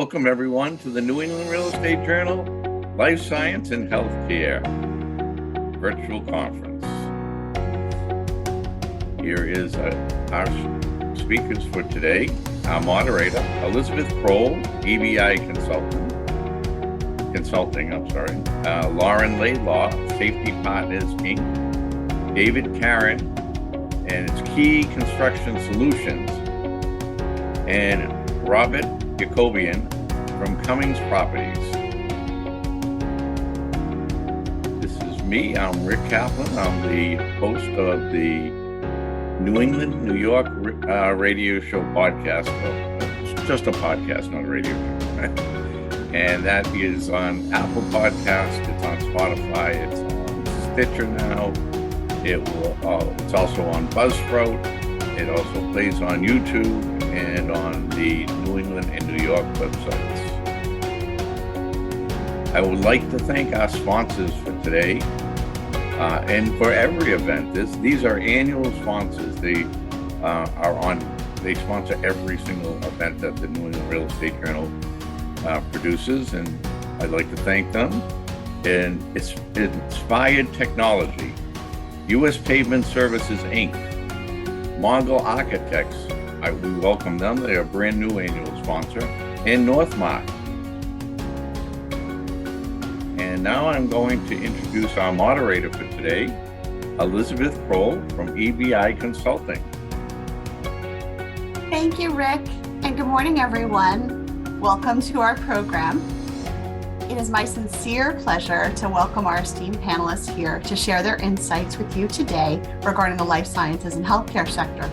Welcome everyone to the New England Real Estate Journal Life Science and Healthcare virtual conference. Here is our speakers for today. Our moderator, Elizabeth Krol, EBI Consulting, Lauren Laidlaw, Safety Partners, Inc., David Caron, and it's Key Construction Solutions, and Robert Yacobian from Cummings Properties. This is me, I'm Rick Kaplan. I'm the host of the New England, New York radio show podcast. Well, it's just a podcast, not a radio show. And that is on Apple Podcasts, it's on Spotify, it's on Stitcher now. It's also on Buzzsprout. It also plays on YouTube and on the New England and New York websites. I would like to thank our sponsors for today and for every event. These are annual sponsors. They sponsor every single event that the New England Real Estate Journal produces, and I'd like to thank them. And it's Inspired Technology, U.S. Pavement Services, Inc., Mongol Architects, we welcome them. They are a brand new annual sponsor, and Northmark. And now I'm going to introduce our moderator for today, Elizabeth Krol from EBI Consulting. Thank you, Rick, and good morning, everyone. Welcome to our program. It is my sincere pleasure to welcome our esteemed panelists here to share their insights with you today regarding the life sciences and healthcare sector.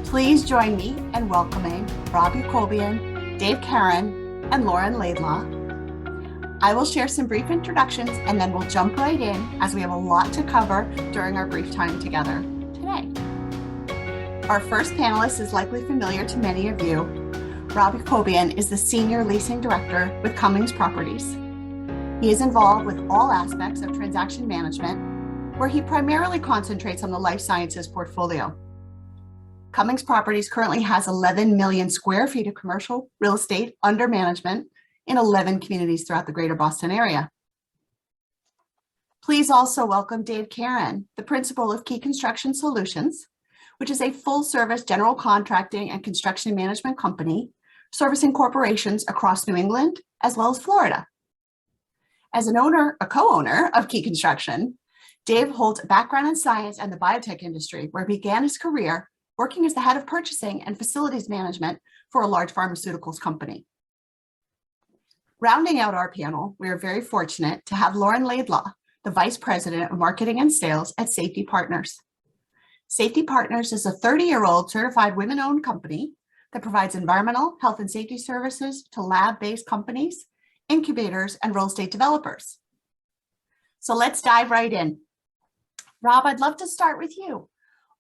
Please join me in welcoming Rob Yacobian, Dave Caron, and Lauren Laidlaw. I will share some brief introductions and then we'll jump right in as we have a lot to cover during our brief time together today. Our first panelist is likely familiar to many of you. Rob Yacobian is the Senior Leasing Director with Cummings Properties. He is involved with all aspects of transaction management, where he primarily concentrates on the life sciences portfolio. Cummings Properties currently has 11 million square feet of commercial real estate under management in 11 communities throughout the greater Boston area. Please also welcome Dave Caron, the principal of Key Construction Solutions, which is a full-service general contracting and construction management company servicing corporations across New England as well as Florida. As a co-owner of Key Construction, Dave holds a background in science and the biotech industry, where he began his career working as the head of purchasing and facilities management for a large pharmaceuticals company. Rounding out our panel, we are very fortunate to have Lauren Laidlaw, the Vice President of Marketing and Sales at Safety Partners. Safety Partners is a 30-year-old certified women-owned company that provides environmental, health and safety services to lab-based companies, incubators, and real estate developers. So let's dive right in. Rob, I'd love to start with you.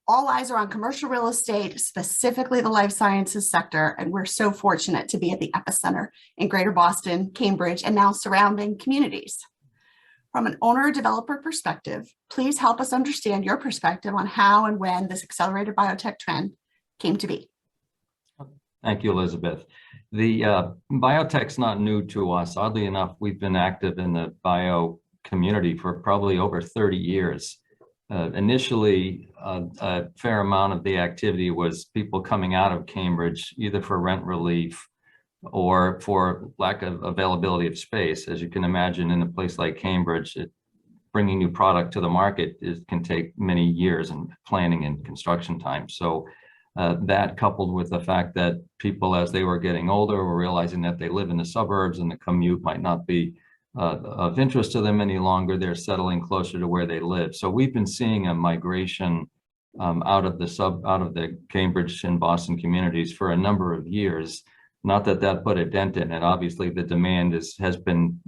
All eyes are on commercial real estate, specifically the life sciences sector, and we're so fortunate to be at the epicenter in Greater Boston, Cambridge, and now surrounding communities. From an owner-developer perspective, please help us understand your perspective on how and when this accelerated biotech trend came to be. Thank you, Elizabeth. The biotech's not new to us. Oddly enough, we've been active in the bio community for probably over 30 years. Initially, a fair amount of the activity was people coming out of Cambridge, either for rent relief or for lack of availability of space. As you can imagine, in a place like Cambridge, bringing new product to the market can take many years in planning and construction time. So that, coupled with the fact that people, as they were getting older, were realizing that they live in the suburbs and the commute might not be of interest to them any longer, they're settling closer to where they live. So we've been seeing a migration out of the Cambridge and Boston communities for a number of years. Not that put a dent in it. Obviously, the demand has been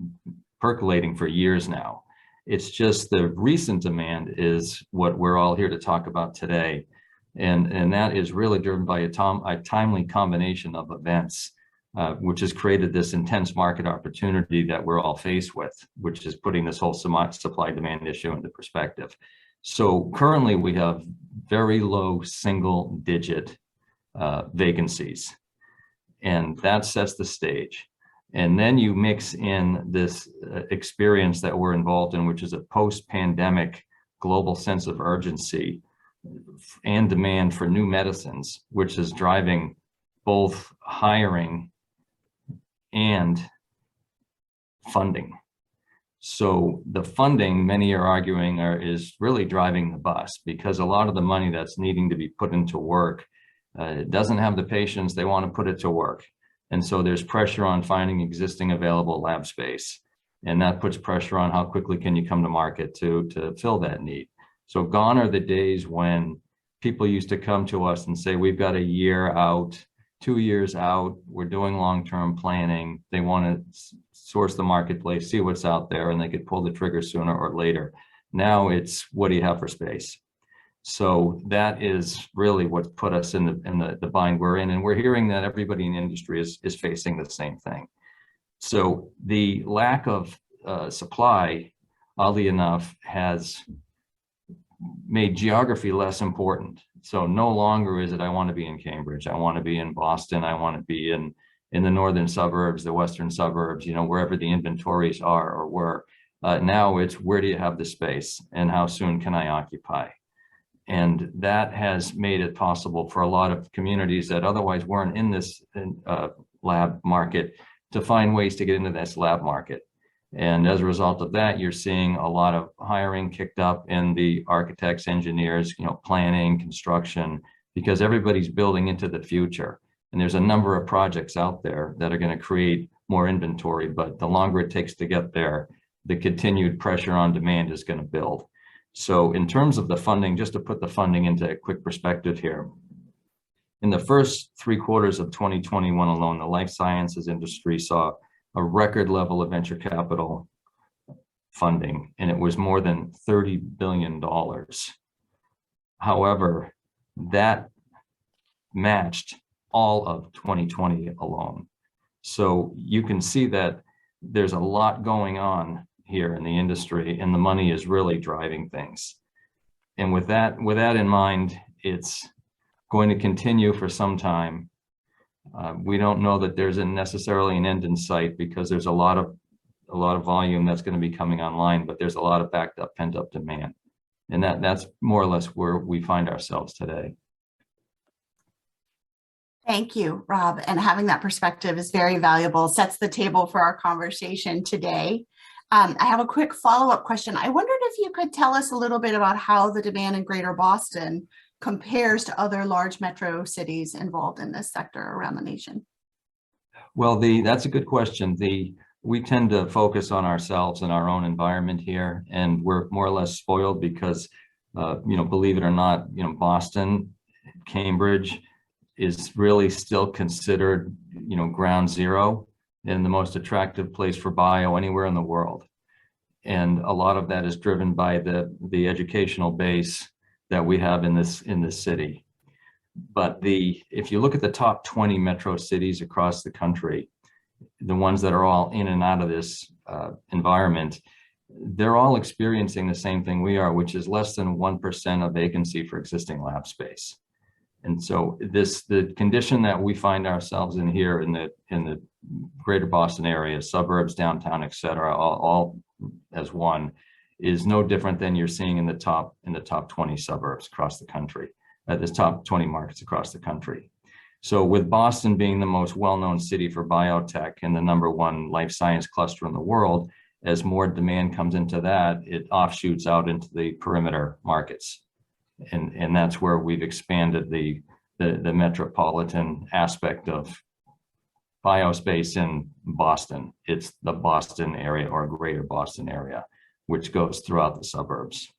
percolating for years now. It's just the recent demand is what we're all here to talk about today. And that is really driven by a timely combination of events, which has created this intense market opportunity that we're all faced with, which is putting this whole supply-demand issue into perspective. So currently we have very low single-digit vacancies. And that sets the stage. And then you mix in this experience that we're involved in, which is a post-pandemic global sense of urgency and demand for new medicines, which is driving both hiring and funding. So the funding, many are arguing, is really driving the bus, because a lot of the money that's needing to be put into work it doesn't have the patients, they want to put it to work. And so there's pressure on finding existing available lab space. And that puts pressure on how quickly can you come to market to fill that need. So gone are the days when people used to come to us and say, we've got a year out, 2 years out, we're doing long-term planning. They want to source the marketplace, see what's out there, and they could pull the trigger sooner or later. Now it's, what do you have for space? So that is really what put us in the bind we're in. And we're hearing that everybody in the industry is facing the same thing. So the lack of supply, oddly enough, has made geography less important. So no longer is it, I want to be in Cambridge, I want to be in Boston, I want to be in the northern suburbs, the western suburbs, wherever the inventories are or were. Now it's, where do you have the space and how soon can I occupy? And that has made it possible for a lot of communities that otherwise weren't in this lab market to find ways to get into this lab market. And as a result of that, you're seeing a lot of hiring kicked up in the architects, engineers, planning, construction, because everybody's building into the future. And there's a number of projects out there that are going to create more inventory, but the longer it takes to get there, the continued pressure on demand is going to build. So in terms of the funding, just to put the funding into a quick perspective here, in the first 3 quarters of 2021 alone, the life sciences industry saw a record level of venture capital funding, and it was more than $30 billion. However, that matched all of 2020 alone. So you can see that there's a lot going on here in the industry, and the money is really driving things. And with that in mind, it's going to continue for some time. We don't know that there's necessarily an end in sight, because there's a lot of volume that's going to be coming online, but there's a lot of backed up, pent up demand. And that's more or less where we find ourselves today. Thank you, Rob. And having that perspective is very valuable, sets the table for our conversation today. I have a quick follow-up question. I wondered if you could tell us a little bit about how the demand in Greater Boston compares to other large metro cities involved in this sector around the nation. Well, that's a good question. We tend to focus on ourselves and our own environment here, and we're more or less spoiled because, believe it or not, Boston, Cambridge is really still considered, ground zero and the most attractive place for bio anywhere in the world. And a lot of that is driven by the educational base that we have in this city. But if you look at the top 20 metro cities across the country, the ones that are all in and out of this environment, they're all experiencing the same thing we are, which is less than 1% of vacancy for existing lab space. And so the condition that we find ourselves in here in the greater Boston area, suburbs, downtown, et cetera, all as one, is no different than you're seeing in the top 20 suburbs across the country, the top 20 markets across the country. So with Boston being the most well-known city for biotech and the #1 life science cluster in the world, as more demand comes into that, it offshoots out into the perimeter markets. And that's where we've expanded the metropolitan aspect of biospace in Boston. It's the Boston area or greater Boston area, which goes throughout the suburbs.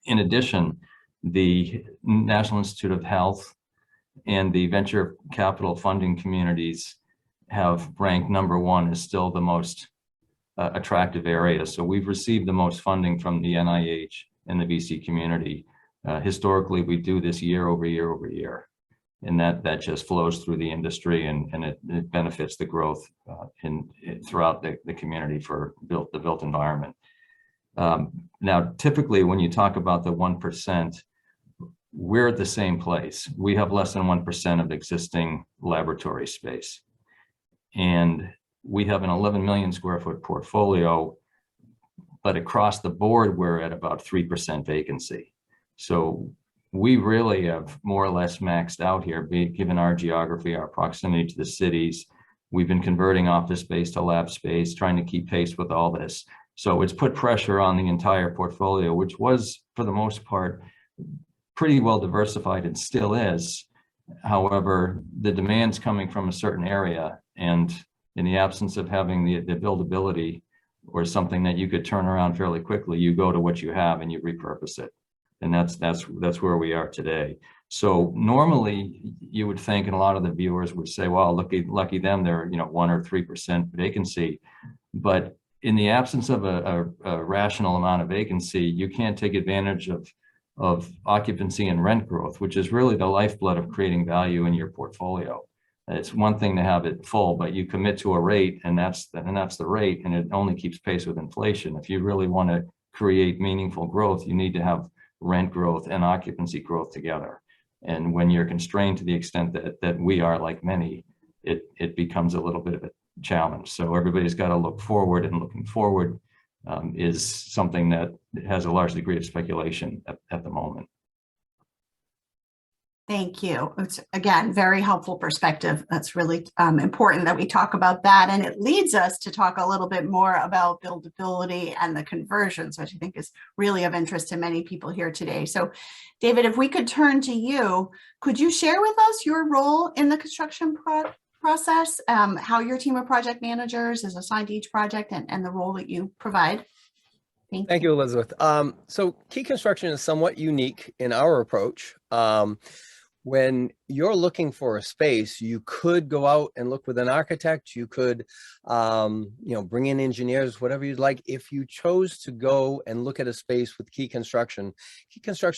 In addition, the National Institute of Health and the venture capital funding communities have ranked #1 as still the most attractive area. So we've received the most funding from the NIH and the VC community. Historically, we do this year over year over year, and that just flows through the industry, and it benefits the growth throughout the community for the built environment. Now, typically, when you talk about the 1%, we're at the same place. We have less than 1% of existing laboratory space. And we have an 11 million square foot portfolio, but across the board, we're at about 3% vacancy. So we really have more or less maxed out here, given our geography, our proximity to the cities. We've been converting office space to lab space, trying to keep pace with all this. So it's put pressure on the entire portfolio, which was, for the most part, pretty well diversified and still is. However, the demand's coming from a certain area, and in the absence of having the buildability or something that you could turn around fairly quickly, you go to what you have and you repurpose it. And that's where we are today. So normally you would think, and a lot of the viewers would say, well, lucky them, they're 1 or 3% vacancy. But in the absence of a rational amount of vacancy, you can't take advantage of occupancy and rent growth, which is really the lifeblood of creating value in your portfolio. It's one thing to have it full, but you commit to a rate, and that's the rate, and it only keeps pace with inflation. If you really want to create meaningful growth, you need to have rent growth and occupancy growth together. And when you're constrained to the extent that we are, like many, it becomes a little bit of a challenge. So everybody's got to look forward, and looking forward is something that has a large degree of speculation at the moment. Thank you. It's, again, very helpful perspective. That's really important that we talk about that. And it leads us to talk a little bit more about buildability and the conversions, which I think is really of interest to many people here today. So, David, if we could turn to you, could you share with us your role in the construction process, how your team of project managers is assigned to each project, and the role that you provide? Thank you, Elizabeth. So key construction is somewhat unique in our approach. When you're looking for a space, you could go out and look with an architect. You could, bring in engineers, whatever you'd like. If you chose to go and look at a space with key construction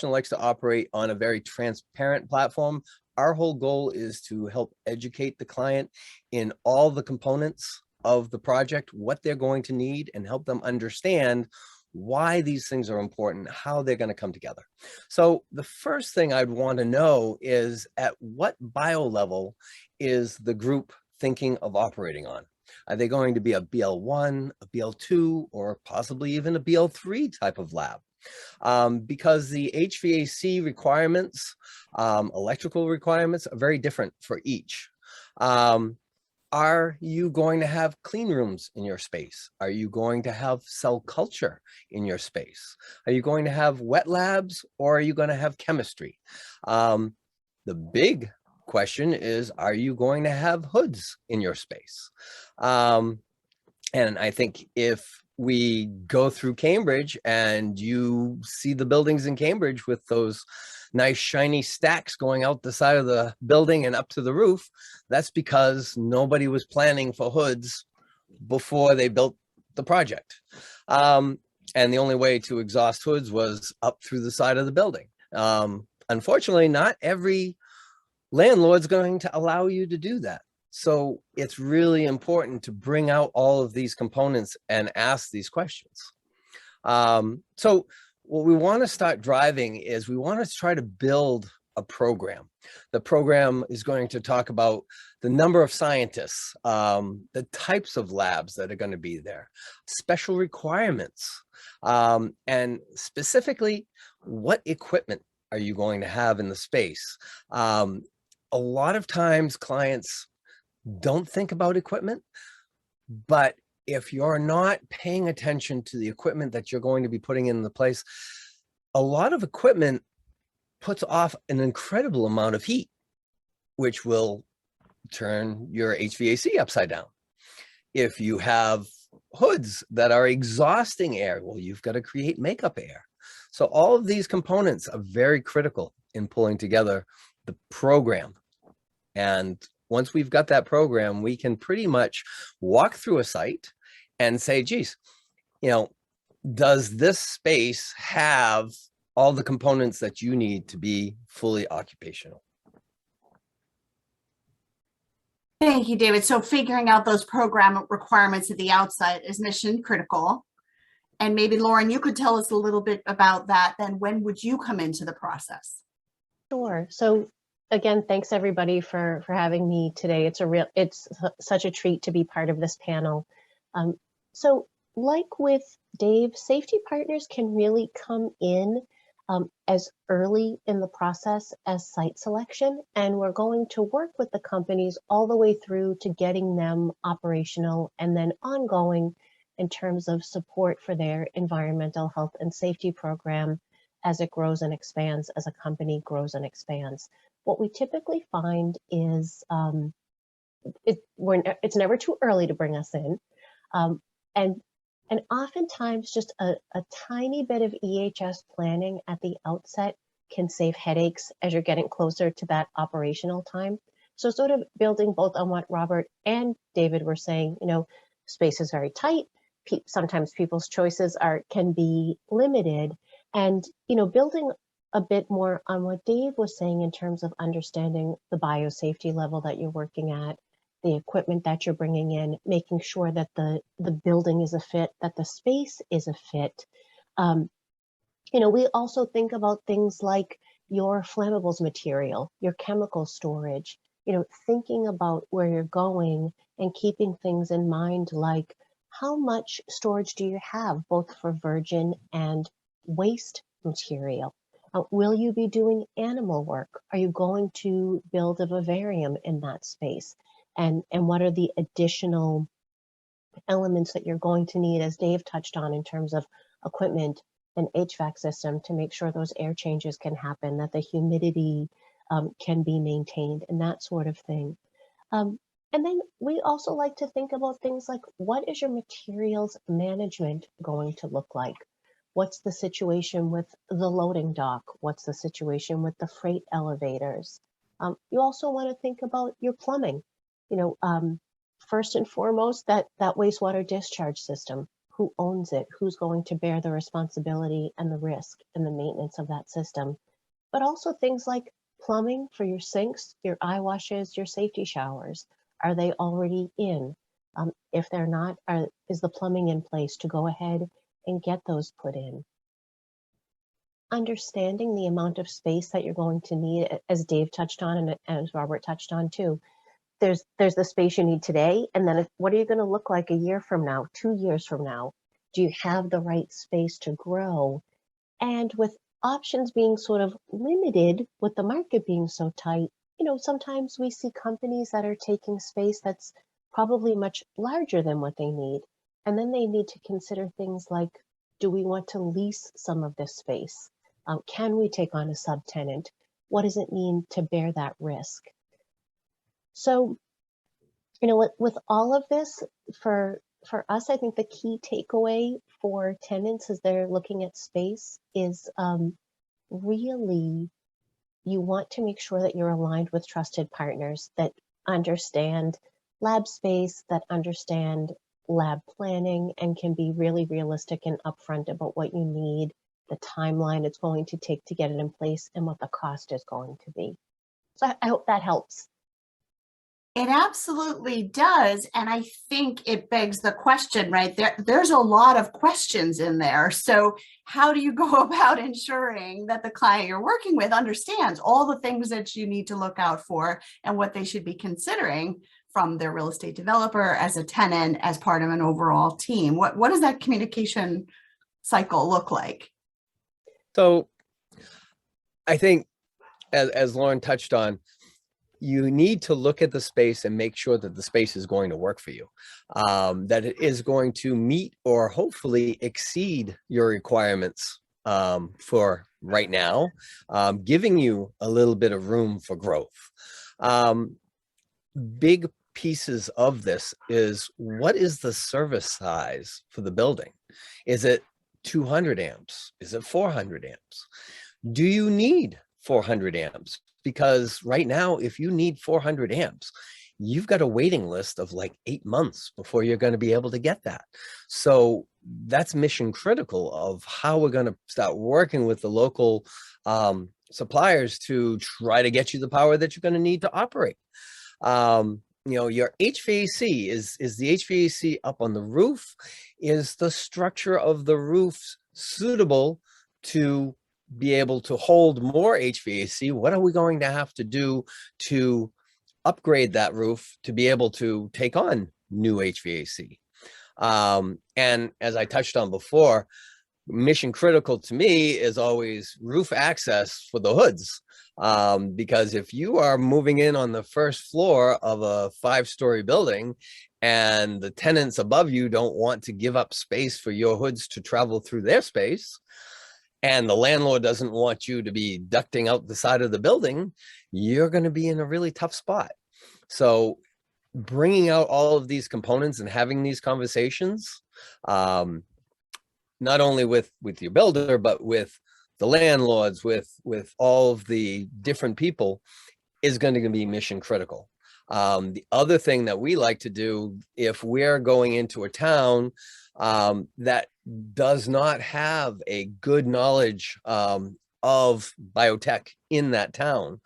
likes to operate on a very transparent platform. Our whole goal is to help educate the client in all the components of the project, what they're going to need, and help them understand why these things are important, how they're going to come together. So the first thing I'd want to know is, at what Biolevel is the group thinking of operating on? Are they going to be a BL1, a BL2, or possibly even a BL3 type of lab? Because the HVAC requirements, electrical requirements are very different for each. Are you going to have clean rooms in your space? Are you going to have cell culture in your space? Are you going to have wet labs, or are you going to have chemistry? The big question is, are you going to have hoods in your space? And I think if we go through Cambridge and you see the buildings in Cambridge with those nice shiny stacks going out the side of the building and up to the roof, that's because nobody was planning for hoods before they built the project. And the only way to exhaust hoods was up through the side of the building. Unfortunately, not every landlord's going to allow you to do that. So it's really important to bring out all of these components and ask these questions. So what we want to start driving is, we want to try to build a program. The program is going to talk about the number of scientists, the types of labs that are going to be there, special requirements, and specifically, what equipment are you going to have in the space? A lot of times clients don't think about equipment, but if you're not paying attention to the equipment that you're going to be putting in the place, a lot of equipment puts off an incredible amount of heat, which will turn your HVAC upside down. If you have hoods that are exhausting air, well, you've got to create makeup air. So all of these components are very critical in pulling together the program. And once we've got that program, we can pretty much walk through a site and say, geez, does this space have all the components that you need to be fully occupational? Thank you, David. So figuring out those program requirements at the outset is mission critical. And maybe, Lauren, you could tell us a little bit about that. Then when would you come into the process? Sure. So again, thanks everybody for having me today. It's such a treat to be part of this panel. So like with Dave, safety partners can really come in as early in the process as site selection, and we're going to work with the companies all the way through to getting them operational and then ongoing in terms of support for their environmental health and safety program as it grows and expands, as a company grows and expands. What we typically find is it's never too early to bring us in. And oftentimes just a tiny bit of EHS planning at the outset can save headaches as you're getting closer to that operational time. So sort of building both on what Robert and David were saying, space is very tight. Sometimes people's choices can be limited. And, building a bit more on what Dave was saying in terms of understanding the biosafety level that you're working at, the equipment that you're bringing in, making sure that the building is a fit, that the space is a fit. We also think about things like your flammables material, your chemical storage, thinking about where you're going and keeping things in mind like how much storage do you have both for virgin and waste material? Will you be doing animal work? Are you going to build a vivarium in that space? And what are the additional elements that you're going to need, as Dave touched on, in terms of equipment and HVAC system to make sure those air changes can happen, that the humidity can be maintained, and that sort of thing. And then we also like to think about things like, what is your materials management going to look like? What's the situation with the loading dock? What's the situation with the freight elevators? You also want to think about your plumbing. First and foremost, that wastewater discharge system. Who owns it? Who's going to bear the responsibility and the risk and the maintenance of that system? But also things like plumbing for your sinks, your eye washes, your safety showers. Are they already in? If they're not, is the plumbing in place to go ahead and get those put in? Understanding the amount of space that you're going to need, as Dave touched on and as Robert touched on too. There's the space you need today, and then what are you going to look like a year from now, 2 years from now? Do you have the right space to grow? And with options being sort of limited, with the market being so tight, sometimes we see companies that are taking space that's probably much larger than what they need. And then they need to consider things like, do we want to lease some of this space? Can we take on a subtenant? What does it mean to bear that risk? So, with all of this, for us, I think the key takeaway for tenants as they're looking at space is really, you want to make sure that you're aligned with trusted partners that understand lab space, that understand lab planning, and can be really realistic and upfront about what you need, the timeline it's going to take to get it in place, and what the cost is going to be. So I hope that helps. It absolutely does. And I think it begs the question, right? There's a lot of questions in there. So how do you go about ensuring that the client you're working with understands all the things that you need to look out for and what they should be considering from their real estate developer, as a tenant, as part of an overall team? What does that communication cycle look like? So I think, as Lauren touched on, you need to look at the space and make sure that the space is going to work for you, that it is going to meet or hopefully exceed your requirements for right now, giving you a little bit of room for growth. Big pieces of this is, what is the service size for the building? Is it 200 amps? Is it 400 amps? Do you need 400 amps? Because right now, if you need 400 amps, you've got a waiting list of like 8 months before you're going to be able to get that. So that's mission critical of how we're going to start working with the local suppliers to try to get you the power that you're going to need to operate. Your HVAC, is the HVAC up on the roof? Is the structure of the roof suitable to be able to hold more HVAC, what are we going to have to do to upgrade that roof to be able to take on new HVAC? And as I touched on before, mission critical to me is always roof access for the hoods. Because if you are moving in on the first floor of a 5-story building and the tenants above you don't want to give up space for your hoods to travel through their space, and the landlord doesn't want you to be ducting out the side of the building, you're going to be in a really tough spot. So bringing out all of these components and having these conversations, not only with your builder, but with the landlords, with all of the different people, is going to be mission critical. The other thing that we like to do, if we're going into a town that does not have a good knowledge of biotech in that town,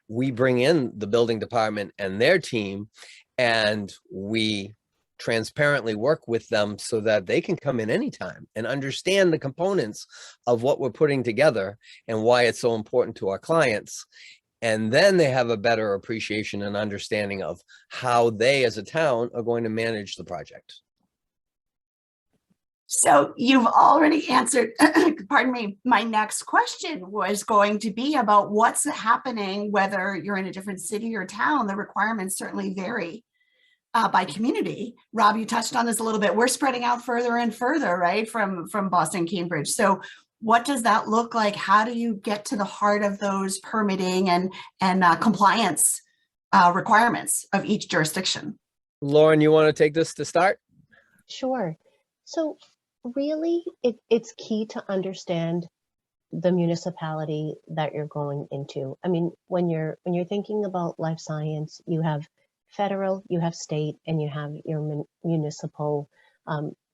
we bring in the building department and their team, and we transparently work with them so that they can come in anytime and understand the components of what we're putting together and why it's so important to our clients. And then they have a better appreciation and understanding of how they as a town are going to manage the project. So you've already answered, pardon me, my next question was going to be about what's happening, whether you're in a different city or town. The requirements certainly vary by community. Rob, you touched on this a little bit. We're spreading out further and further, right, from Boston, Cambridge. So what does that look like? How do you get to the heart of those permitting and compliance requirements of each jurisdiction? Lauren, you want to take this to start? Sure. So really, it's key to understand the municipality that you're going into. I mean, when you're thinking about life science, you have federal, you have state, and you have your municipal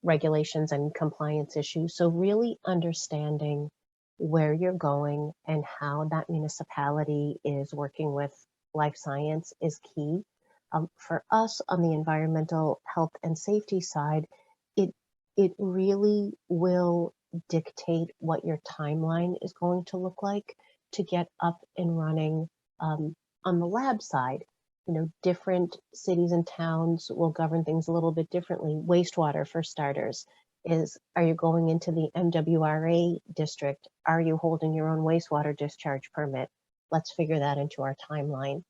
regulations and compliance issues. So really understanding where you're going and how that municipality is working with life science is key. For us on the environmental health and safety side, it really will dictate what your timeline is going to look like to get up and running on the lab side. You know, different cities and towns will govern things a little bit differently. Wastewater, for starters, are you going into the MWRA district? Are you holding your own wastewater discharge permit? Let's figure that into our timeline.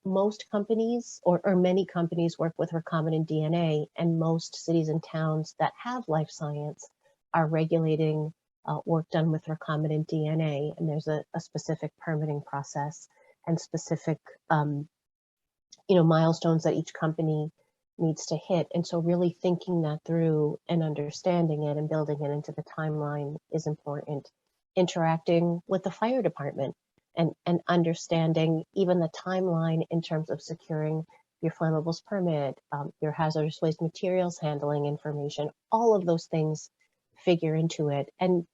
Most companies, or many companies, work with recombinant DNA, and most cities and towns that have life science are regulating work done with recombinant DNA, and there's a specific permitting process and specific milestones that each company needs to hit. And so really thinking that through and understanding it and building it into the timeline is important. Interacting with the fire department and understanding even the timeline in terms of securing your flammables permit, your hazardous waste materials handling information, all of those things figure into it. And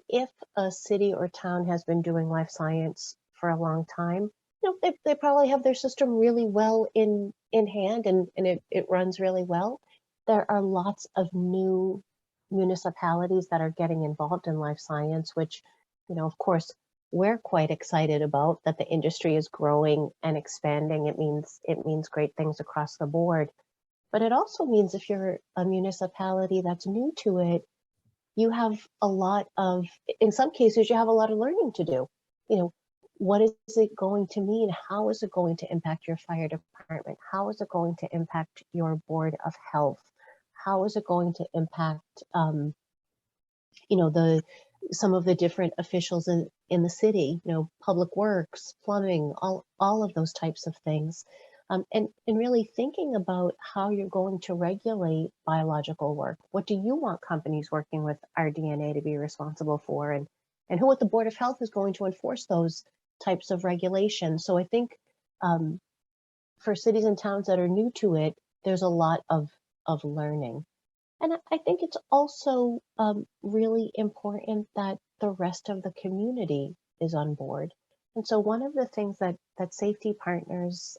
if a city or town has been doing life science for a long time, they probably have their system really well in hand, and it runs really well. There are lots of new municipalities that are getting involved in life science, which, of course, we're quite excited about, that the industry is growing and expanding. It means great things across the board. But it also means if you're a municipality that's new to it, you have in some cases, you have a lot of learning to do. What is it going to mean? How is it going to impact your fire department? How is it going to impact your board of health? How is it going to impact, some of the different officials in the city, public works, plumbing, all of those types of things. And really thinking about how you're going to regulate biological work. What do you want companies working with our DNA to be responsible for? And who at the Board of Health is going to enforce those types of regulations? So I think for cities and towns that are new to it, there's a lot of learning. And I think it's also really important that the rest of the community is on board. And so one of the things that Safety Partners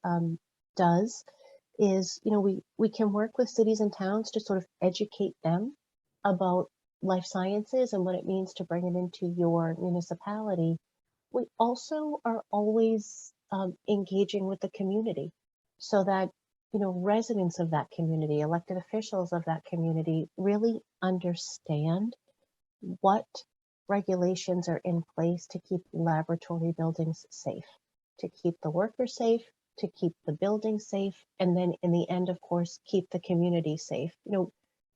does is, we can work with cities and towns to sort of educate them about life sciences and what it means to bring it into your municipality, we also are always engaging with the community so that, residents of that community, elected officials of that community really understand what regulations are in place to keep laboratory buildings safe, to keep the workers safe, to keep the building safe, and then in the end, of course, keep the community safe.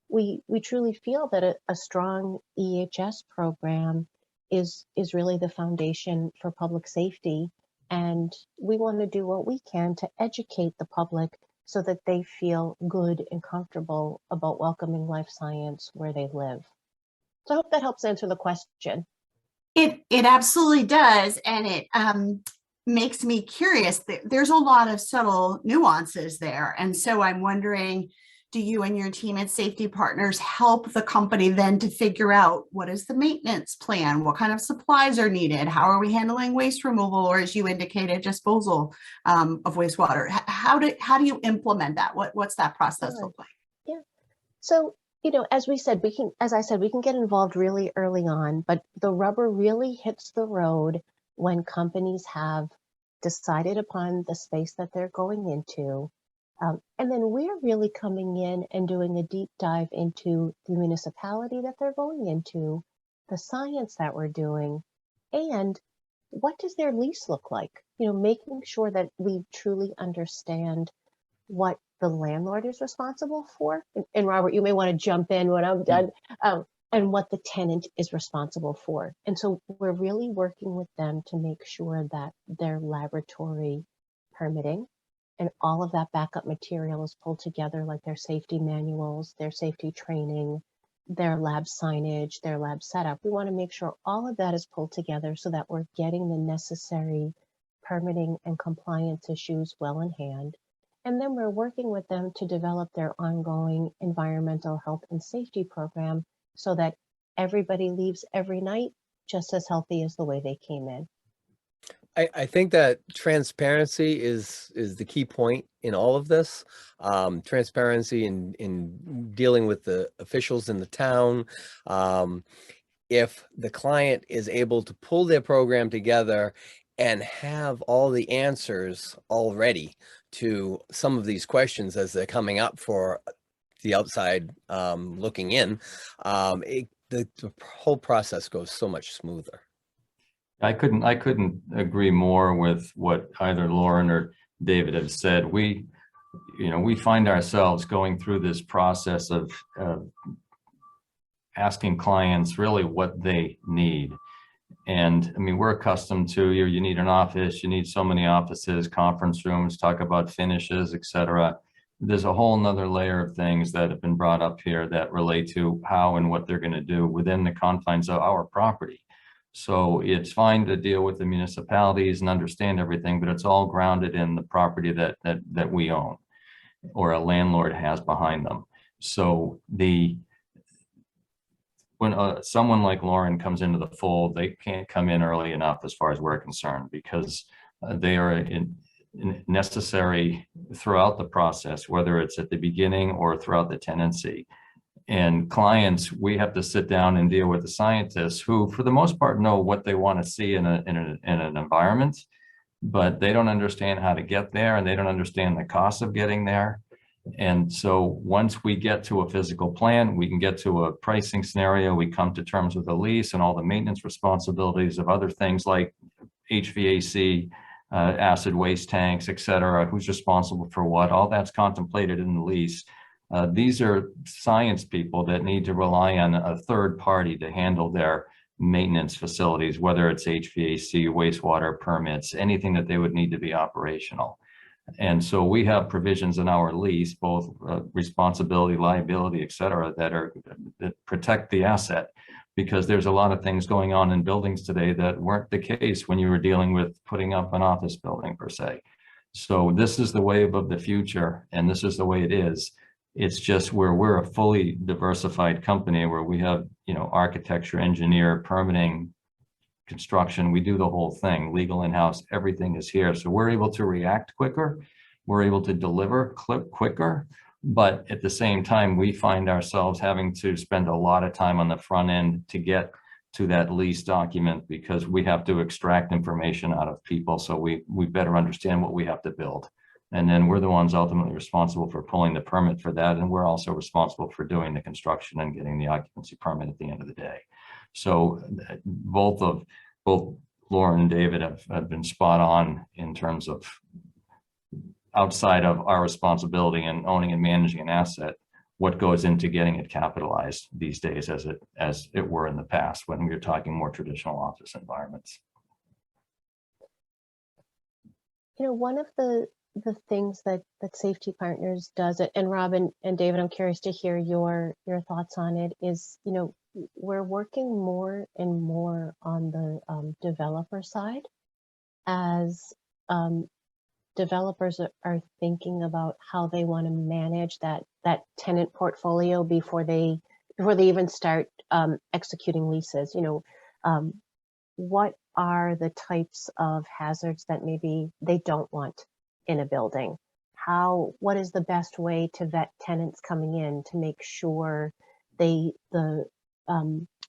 We truly feel that a strong EHS program is really the foundation for public safety, and we want to do what we can to educate the public so that they feel good and comfortable about welcoming life science where they live. So I hope that helps answer the question. It absolutely does, and it makes me curious. There's a lot of subtle nuances there, and so I'm wondering, do you and your team at Safety Partners help the company then to figure out what is the maintenance plan, what kind of supplies are needed, how are we handling waste removal, or as you indicated, disposal of wastewater? How do you implement that? What's that process look like? Yeah. So, as I said, we can get involved really early on, but the rubber really hits the road when companies have decided upon the space that they're going into. And then we're really coming in and doing a deep dive into the municipality that they're going into, the science that we're doing, and what does their lease look like? Making sure that we truly understand what the landlord is responsible for. And Robert, you may want to jump in when I'm done, and what the tenant is responsible for. And so we're really working with them to make sure that their laboratory permitting and all of that backup material is pulled together, like their safety manuals, their safety training, their lab signage, their lab setup. We want to make sure all of that is pulled together so that we're getting the necessary permitting and compliance issues well in hand. And then we're working with them to develop their ongoing environmental health and safety program so that everybody leaves every night just as healthy as the way they came in. I think that transparency is the key point in all of this. Transparency in dealing with the officials in the town. If the client is able to pull their program together and have all the answers already to some of these questions as they're coming up for the outside looking in, the whole process goes so much smoother. I couldn't agree more with what either Lauren or David have said. We find ourselves going through this process of asking clients really what they need. And I mean, we're accustomed to you need an office, you need so many offices, conference rooms, talk about finishes, etc. There's a whole nother layer of things that have been brought up here that relate to how and what they're going to do within the confines of our property. So it's fine to deal with the municipalities and understand everything, but it's all grounded in the property that we own or a landlord has behind them. So when someone like Lauren comes into the fold, they can't come in early enough as far as we're concerned, because they are necessary throughout the process, whether it's at the beginning or throughout the tenancy. And clients, we have to sit down and deal with the scientists who, for the most part, know what they want to see in an environment, but they don't understand how to get there, and they don't understand the cost of getting there. And so once we get to a physical plan, we can get to a pricing scenario, we come to terms with the lease and all the maintenance responsibilities of other things like HVAC, acid waste tanks, etc. Who's responsible for what? All that's contemplated in the lease. These are science people that need to rely on a third party to handle their maintenance facilities, whether it's HVAC, wastewater permits, anything that they would need to be operational. And so we have provisions in our lease, both responsibility, liability, et cetera, that protect the asset, because there's a lot of things going on in buildings today that weren't the case when you were dealing with putting up an office building per se. So this is the wave of the future, and this is the way it is. It's just where we're a fully diversified company where we have, architecture, engineer, permitting, construction, we do the whole thing, legal in-house, everything is here. So we're able to react quicker. We're able to deliver quicker. But at the same time, we find ourselves having to spend a lot of time on the front end to get to that lease document, because we have to extract information out of people. So we better understand what we have to build. And then we're the ones ultimately responsible for pulling the permit for that. And we're also responsible for doing the construction and getting the occupancy permit at the end of the day. So both Lauren and David have been spot on in terms of outside of our responsibility in owning and managing an asset, what goes into getting it capitalized these days as it were in the past when we were talking more traditional office environments. You know, one of the things that Safety Partners does, and Robin and David, I'm curious to hear your thoughts on it, is, you know, we're working more and more on the developer side as developers are thinking about how they want to manage that tenant portfolio before they even start executing leases. You know, what are the types of hazards that maybe they don't want in a building? What is the best way to vet tenants coming in to make sure the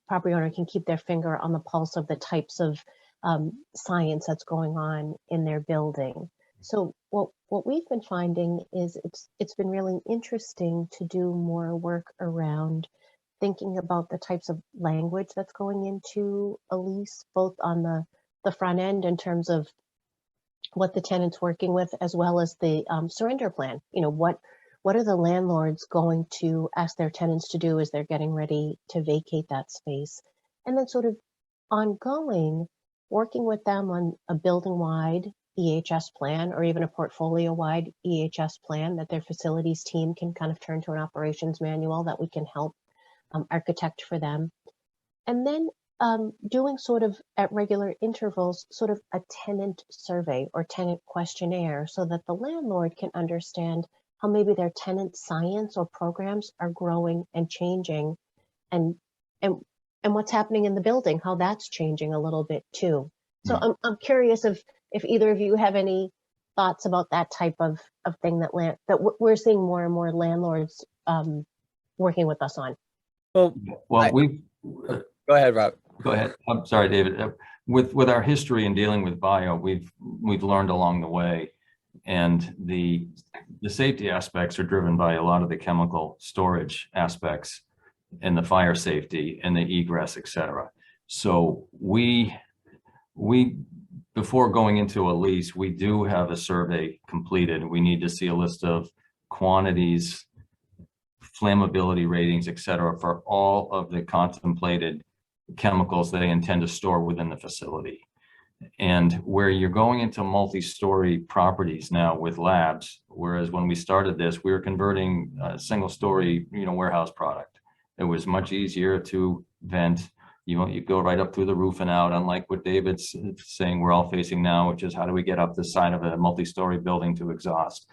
property owner can keep their finger on the pulse of the types of science that's going on in their building? So what we've been finding is it's been really interesting to do more work around thinking about the types of language that's going into a lease, both on the front end in terms of what the tenant's working with, as well as the surrender plan. You know, what are the landlords going to ask their tenants to do as they're getting ready to vacate that space? And then sort of ongoing, working with them on a building-wide EHS plan, or even a portfolio-wide EHS plan that their facilities team can kind of turn to an operations manual that we can help architect for them. And then doing sort of at regular intervals, sort of a tenant survey or tenant questionnaire so that the landlord can understand how maybe their tenant science or programs are growing and changing, and what's happening in the building, how that's changing a little bit too. So I'm curious if either of you have any thoughts about that type of thing that we're seeing more and more landlords working with us on. Well, Go ahead, Rob. Go ahead. I'm sorry, David. With our history in dealing with bio, we've learned along the way, and the safety aspects are driven by a lot of the chemical storage aspects and the fire safety and the egress, et cetera. So we before going into a lease, we do have a survey completed. We need to see a list of quantities, flammability ratings, et cetera, for all of the contemplated chemicals that they intend to store within the facility. And where you're going into multi-story properties now with labs, whereas when we started this, we were converting a single-story, warehouse product. It was much easier to vent. You go right up through the roof and out, unlike what David's saying we're all facing now, which is how do we get up the side of a multi-story building to exhaust?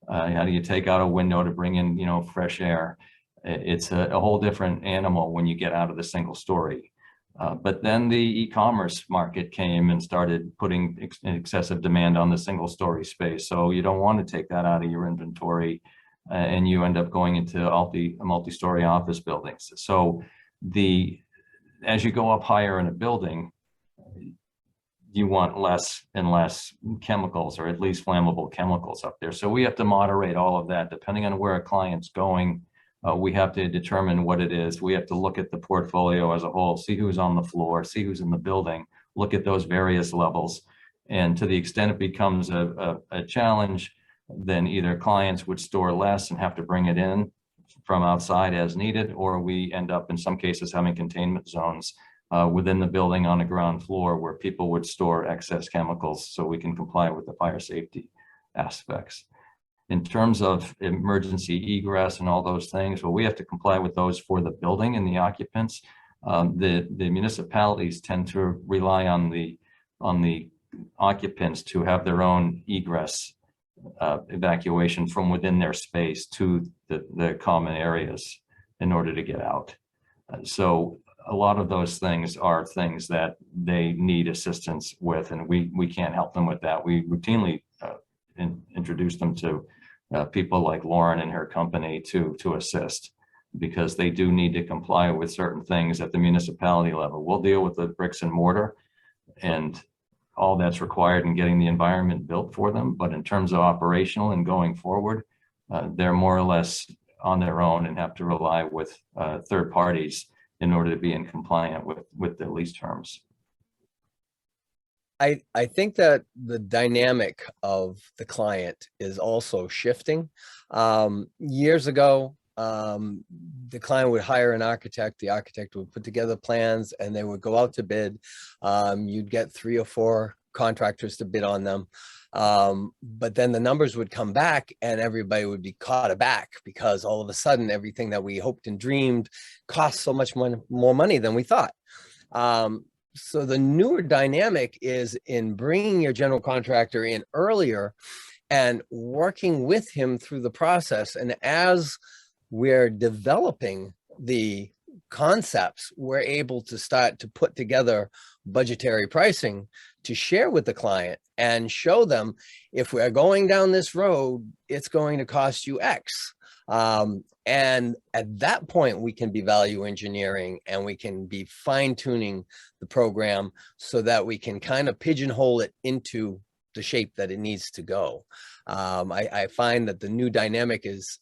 How do you take out a window to bring in, fresh air? It's a whole different animal when you get out of the single story. But then the e-commerce market came and started putting excessive demand on the single story space. So you don't want to take that out of your inventory, and you end up going into multi-story office buildings. So as you go up higher in a building, you want less and less chemicals, or at least flammable chemicals up there. So we have to moderate all of that depending on where a client's going. We have to determine what it is. We have to look at the portfolio as a whole, see who's on the floor, see who's in the building, look at those various levels. And to the extent it becomes a challenge, then either clients would store less and have to bring it in from outside as needed, or we end up in some cases having containment zones within the building on the ground floor where people would store excess chemicals so we can comply with the fire safety aspects. In terms of emergency egress and all those things, well, we have to comply with those for the building and the occupants. The municipalities tend to rely on the occupants to have their own egress evacuation from within their space to the common areas in order to get out. So a lot of those things are things that they need assistance with, and we can't help them with that. We routinely introduce them to people like Lauren and her company to assist, because they do need to comply with certain things at the municipality level. We'll deal with the bricks and mortar and all that's required in getting the environment built for them. But in terms of operational and going forward, they're more or less on their own and have to rely with third parties in order to be in compliant with the lease terms. I think that the dynamic of the client is also shifting. Years ago, the client would hire an architect, the architect would put together plans and they would go out to bid. You'd get 3 or 4 contractors to bid on them. But then the numbers would come back and everybody would be caught aback because all of a sudden everything that we hoped and dreamed cost so much more money than we thought. So the newer dynamic is in bringing your general contractor in earlier and working with him through the process. And as we're developing the concepts, we're able to start to put together budgetary pricing to share with the client and show them, if we're going down this road, it's going to cost you X. And at that point, we can be value engineering and we can be fine tuning the program so that we can kind of pigeonhole it into the shape that it needs to go. I find that the new dynamic is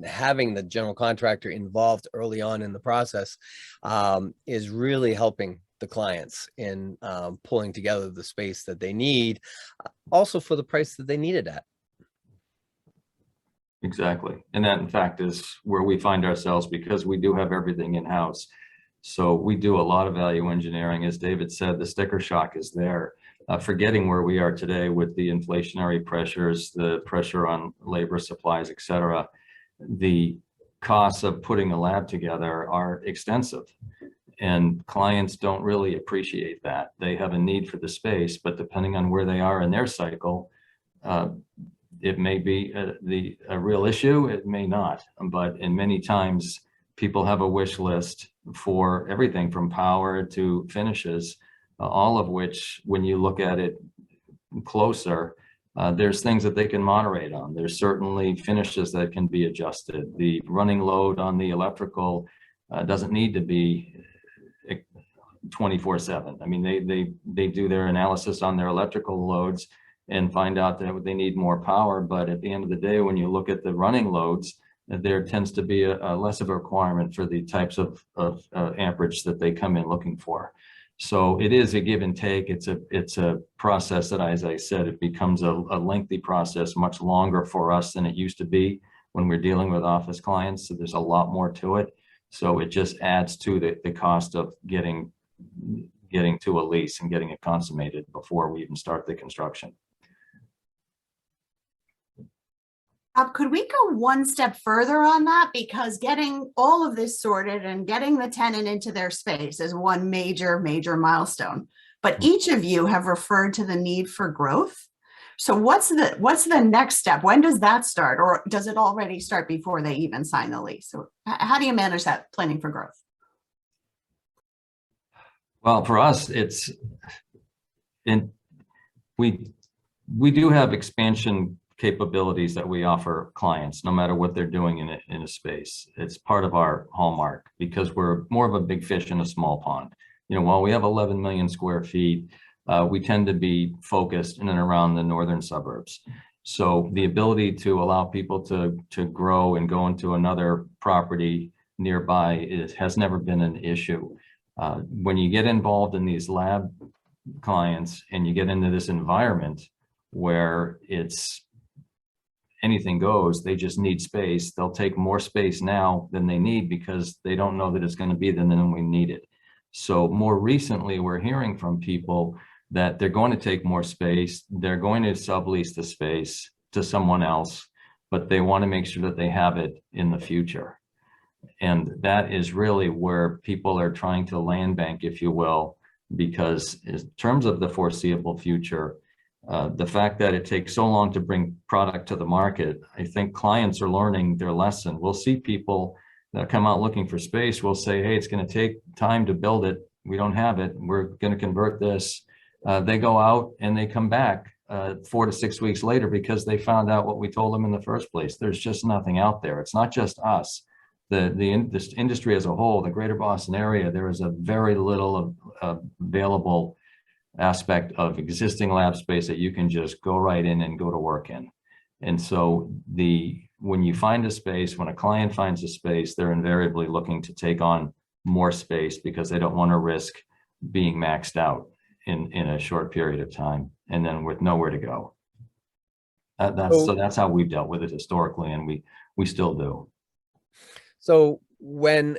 having the general contractor involved early on in the process is really helping the clients in pulling together the space that they need, also for the price that they need it at. Exactly. And that, in fact, is where we find ourselves, because we do have everything in-house. So we do a lot of value engineering. As David said, the sticker shock is there. Forgetting where we are today with the inflationary pressures, the pressure on labor supplies, et cetera, the costs of putting a lab together are extensive. And clients don't really appreciate that. They have a need for the space, but depending on where they are in their cycle, it may be a real issue, it may not. But in many times, people have a wish list for everything from power to finishes, all of which, when you look at it closer, there's things that they can moderate on. There's certainly finishes that can be adjusted. The running load on the electrical doesn't need to be 24/7. I mean, they do their analysis on their electrical loads and find out that they need more power. But at the end of the day, when you look at the running loads, there tends to be a less of a requirement for the types of amperage that they come in looking for. So it is a give and take. It's a process that, as I said, it becomes a lengthy process, much longer for us than it used to be when we're dealing with office clients. So there's a lot more to it. So it just adds to the cost of getting to a lease and getting it consummated before we even start the construction. Could we go one step further on that? Because getting all of this sorted and getting the tenant into their space is one major milestone. But each of you have referred to the need for growth. So what's the next step? When does that start? Or does it already start before they even sign the lease? So how do you manage that planning for growth? Well, for us, we do have expansion capabilities that we offer clients, no matter what they're doing in a space. It's part of our hallmark because we're more of a big fish in a small pond. You know, while we have 11 million square feet, we tend to be focused in and around the northern suburbs. So the ability to allow people to grow and go into another property nearby has never been an issue. When you get involved in these lab clients and you get into this environment where it's anything goes, they just need space. They'll take more space now than they need because they don't know that it's going to be then when we need it. So more recently, we're hearing from people that they're going to take more space. They're going to sublease the space to someone else, but they want to make sure that they have it in the future. And that is really where people are trying to land bank, if you will, because in terms of the foreseeable future, the fact that it takes so long to bring product to the market, I think clients are learning their lesson. We'll see people that come out looking for space. We'll say, hey, it's going to take time to build it. We don't have it. We're going to convert this. They go out and they come back 4 to 6 weeks later because they found out what we told them in the first place. There's just nothing out there. It's not just us. This industry as a whole, the greater Boston area, there is a very little available aspect of existing lab space that you can just go right in and go to work in. And so when you find a space, when a client finds a space, they're invariably looking to take on more space because they don't want to risk being maxed out in a short period of time and then with nowhere to go. So that's how we've dealt with it historically, and we still do. So when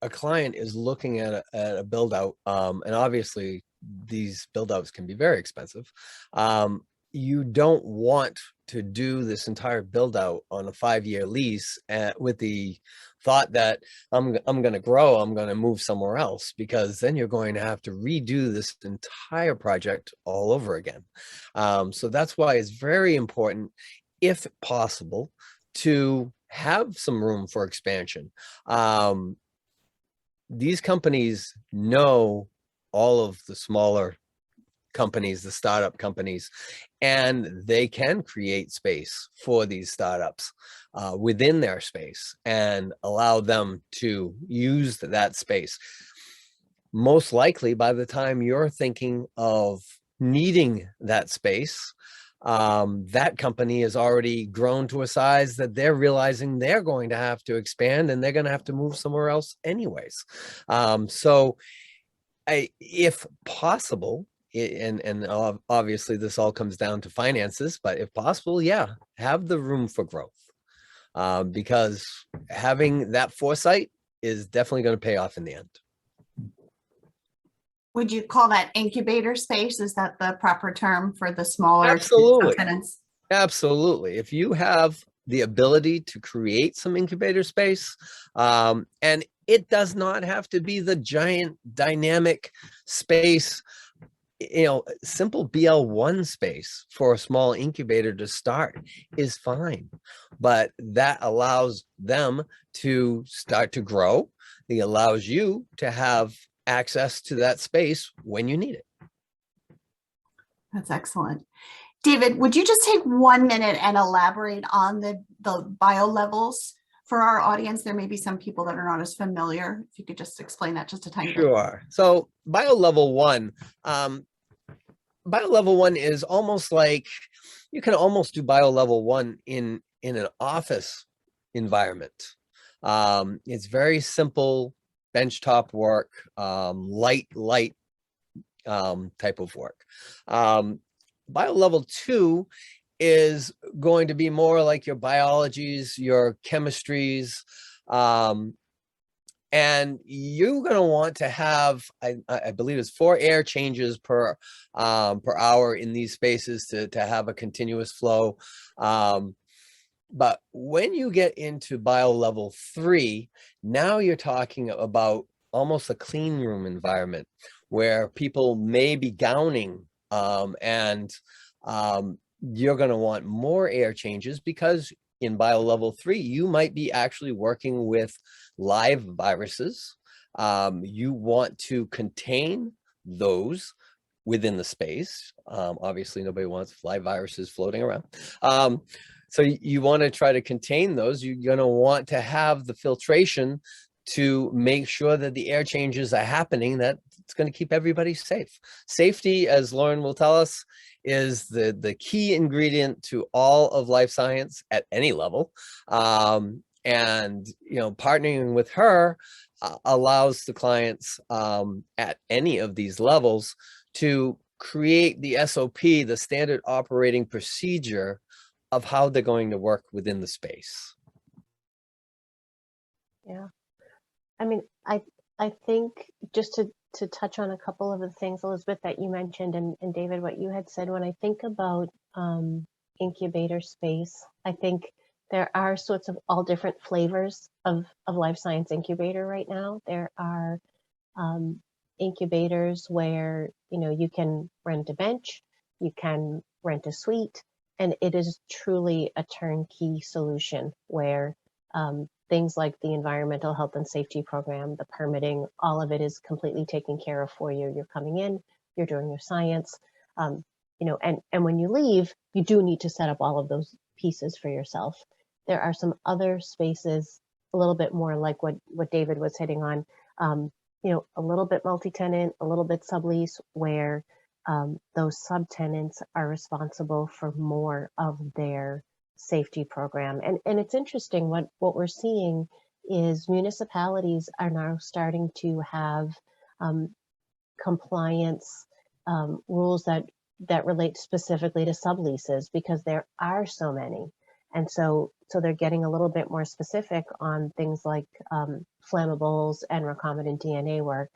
a client is looking at a build out, and obviously these build outs can be very expensive, you don't want to do this entire build out on a 5-year lease with the thought that I'm going to grow, I'm going to move somewhere else, because then you're going to have to redo this entire project all over again. So that's why it's very important, if possible, to have some room for expansion. These companies know all of the smaller companies, the startup companies, and they can create space for these startups within their space and allow them to use that space. Most likely, by the time you're thinking of needing that space, that company has already grown to a size that they're realizing they're going to have to expand, and they're going to have to move somewhere else anyways. So if possible, and obviously this all comes down to finances, but if possible, yeah, have the room for growth, because having that foresight is definitely going to pay off in the end. Would you call that incubator space? Is that the proper term for the smaller Absolutely. tenants? Absolutely. If you have the ability to create some incubator space, and it does not have to be the giant dynamic space, simple BL1 space for a small incubator to start is fine, but that allows them to start to grow. It allows you to have access to that space when you need it. That's excellent. David, would you just take 1 minute and elaborate on the biolevels for our audience? There may be some people that are not as familiar. If you could just explain that just a tiny bit. Sure. So Biolevel 1, Biolevel 1 is almost like, you can almost do Biolevel 1 in an office environment. It's very simple, benchtop work, light type of work. Biolevel 2 is going to be more like your biologies, your chemistries, and you're going to want to have, I believe it's 4 air changes per hour in these spaces to have a continuous flow. But when you get into Biolevel 3, now you're talking about almost a clean room environment where people may be gowning, and you're going to want more air changes, because in Biolevel 3, you might be actually working with live viruses. You want to contain those within the space. Obviously, nobody wants live viruses floating around. So you want to try to contain those. You're going to want to have the filtration to make sure that the air changes are happening, that it's going to keep everybody safe. Safety, as Lauren will tell us, is the key ingredient to all of life science at any level. And, partnering with her allows the clients at any of these levels to create the SOP, the standard operating procedure of how they're going to work within the space. Yeah. I mean, I think just to touch on a couple of the things, Elizabeth, that you mentioned, and David, what you had said, when I think about incubator space, I think there are sorts of all different flavors of life science incubator right now. There are incubators where, you can rent a bench, you can rent a suite, and it is truly a turnkey solution where things like the environmental health and safety program, the permitting, all of it is completely taken care of for you. You're coming in, you're doing your science. and when you leave, you do need to set up all of those pieces for yourself. There are some other spaces, a little bit more like what David was hitting on, a little bit multi-tenant, a little bit sublease, where those subtenants are responsible for more of their safety program. And it's interesting, what we're seeing is municipalities are now starting to have compliance rules that relate specifically to subleases, because there are so many. And so they're getting a little bit more specific on things like flammables and recombinant DNA work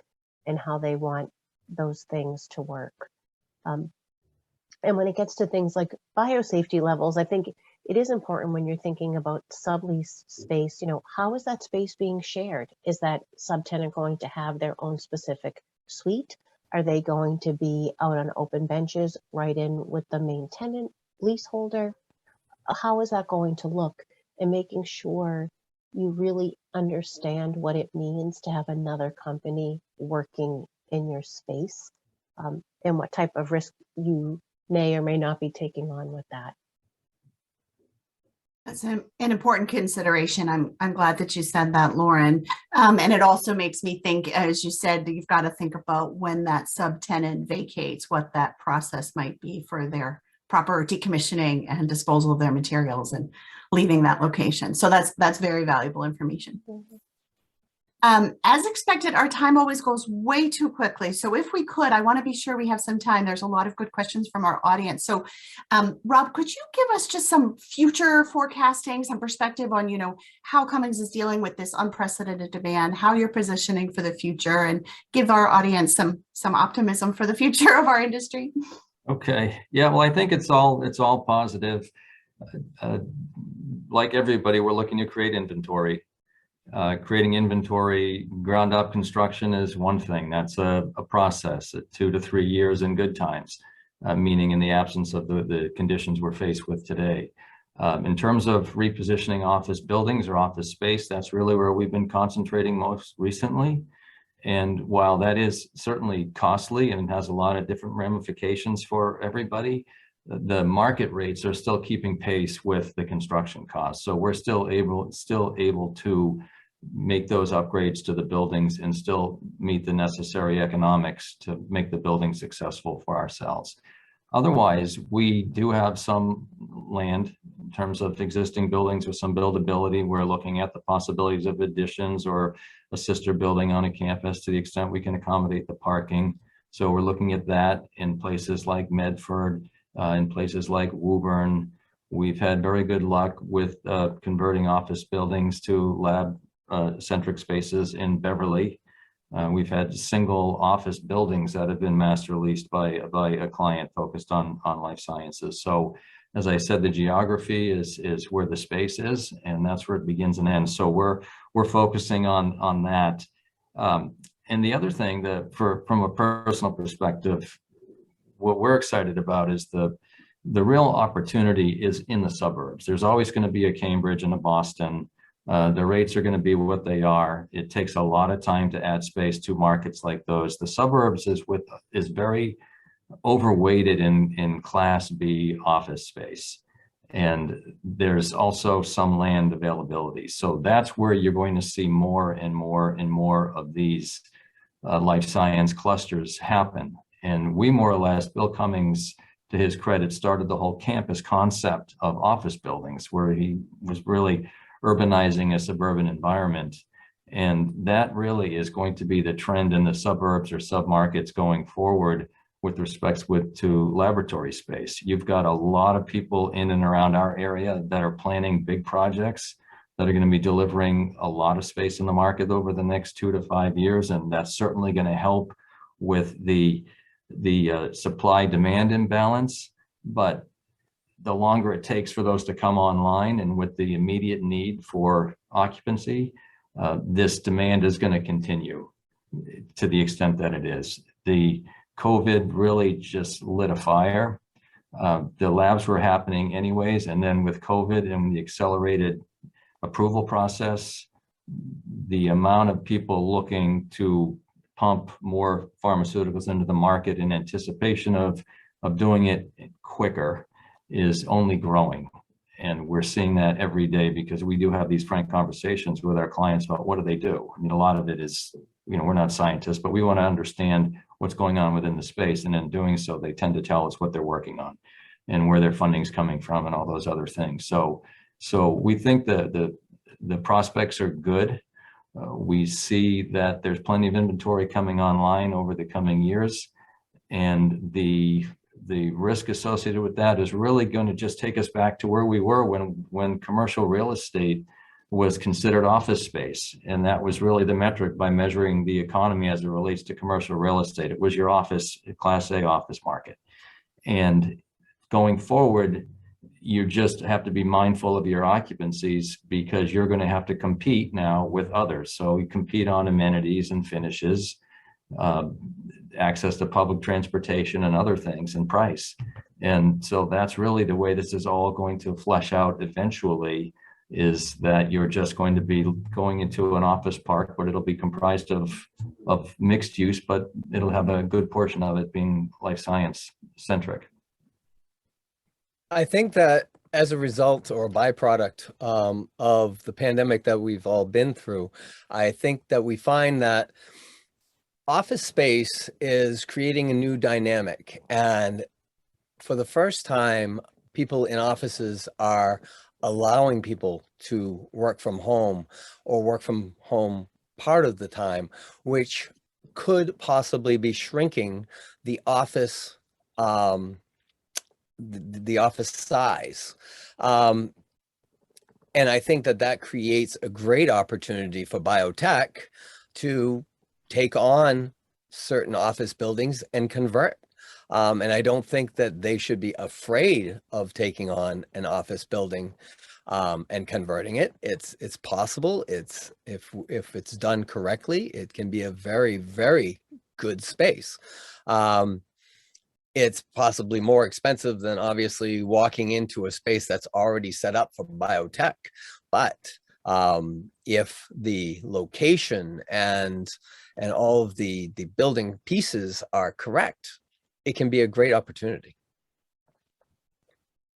and how they want those things to work. And when it gets to things like biosafety levels, I think it is important when you're thinking about sublease space, how is that space being shared? Is that subtenant going to have their own specific suite? Are they going to be out on open benches right in with the main tenant leaseholder? How is that going to look? And making sure you really understand what it means to have another company working in your space, and what type of risk you may or may not be taking on with that. That's an important consideration. I'm glad that you said that, Lauren. And it also makes me think, as you said, you've got to think about when that subtenant vacates, what that process might be for their proper decommissioning and disposal of their materials and leaving that location. So that's very valuable information. Mm-hmm. As expected, our time always goes way too quickly. So if we could, I want to be sure we have some time. There's a lot of good questions from our audience. So Rob, could you give us just some future forecasting, some perspective on, how Cummings is dealing with this unprecedented demand, how you're positioning for the future, and give our audience some optimism for the future of our industry? Okay. Yeah, well, I think it's all positive. Like everybody, we're looking to create inventory. Creating inventory, ground up construction is one thing. That's a process at 2 to 3 years in good times, meaning in the absence of the conditions we're faced with today. In terms of repositioning office buildings or office space, that's really where we've been concentrating most recently. And while that is certainly costly and has a lot of different ramifications for everybody, the market rates are still keeping pace with the construction costs. So we're still able to make those upgrades to the buildings and still meet the necessary economics to make the building successful for ourselves. Otherwise, we do have some land in terms of existing buildings with some buildability. We're looking at the possibilities of additions or a sister building on a campus to the extent we can accommodate the parking. So we're looking at that in places like Medford, in places like Woburn. We've had very good luck with converting office buildings to lab centric spaces in Beverly. We've had single office buildings that have been master leased by a client focused on life sciences. So as I said, the geography is where the space is, and that's where it begins and ends. So we're focusing on that. And the other thing that from a personal perspective, what we're excited about is the real opportunity is in the suburbs. There's always going to be a Cambridge and a Boston. The rates are going to be what they are. It takes a lot of time to add space to markets like those. The suburbs is very overweighted in Class B office space. And there's also some land availability. So that's where you're going to see more and more and more of these life science clusters happen. And we more or less, Bill Cummings, to his credit, started the whole campus concept of office buildings, where he was really urbanizing a suburban environment. And that really is going to be the trend in the suburbs or submarkets going forward with respect to laboratory space. You've got a lot of people in and around our area that are planning big projects that are going to be delivering a lot of space in the market over the next 2 to 5 years. And that's certainly going to help with the supply-demand imbalance. But the longer it takes for those to come online, and with the immediate need for occupancy, this demand is going to continue to the extent that it is. The COVID really just lit a fire. The labs were happening anyways, and then with COVID and the accelerated approval process, the amount of people looking to pump more pharmaceuticals into the market in anticipation of of doing it quicker is only growing. And we're seeing that every day because we do have these frank conversations with our clients about what do they do. I mean, a lot of it is, we're not scientists, but we want to understand what's going on within the space. And in doing so, they tend to tell us what they're working on and where their funding's coming from and all those other things. So we think that the prospects are good. We see that there's plenty of inventory coming online over the coming years. And the risk associated with that is really going to just take us back to where we were when commercial real estate was considered office space. And that was really the metric by measuring the economy as it relates to commercial real estate. It was your office, Class A office market. And going forward, you just have to be mindful of your occupancies because you're going to have to compete now with others. So you compete on amenities and finishes, access to public transportation and other things, and price. And so that's really the way this is all going to flesh out eventually, is that you're just going to be going into an office park, but it'll be comprised of mixed use, but it'll have a good portion of it being life science centric. I think that as a result or a byproduct of the pandemic that we've all been through, I think that we find that office space is creating a new dynamic. And for the first time, people in offices are allowing people to work from home or work from home part of the time, which could possibly be shrinking the office the office size. And I think that that creates a great opportunity for biotech to take on certain office buildings and convert. And I don't think that they should be afraid of taking on an office building and converting it. It's possible. It's if it's done correctly, it can be a very, very good space. It's possibly more expensive than obviously walking into a space that's already set up for biotech. But if the location and all of the building pieces are correct, it can be a great opportunity.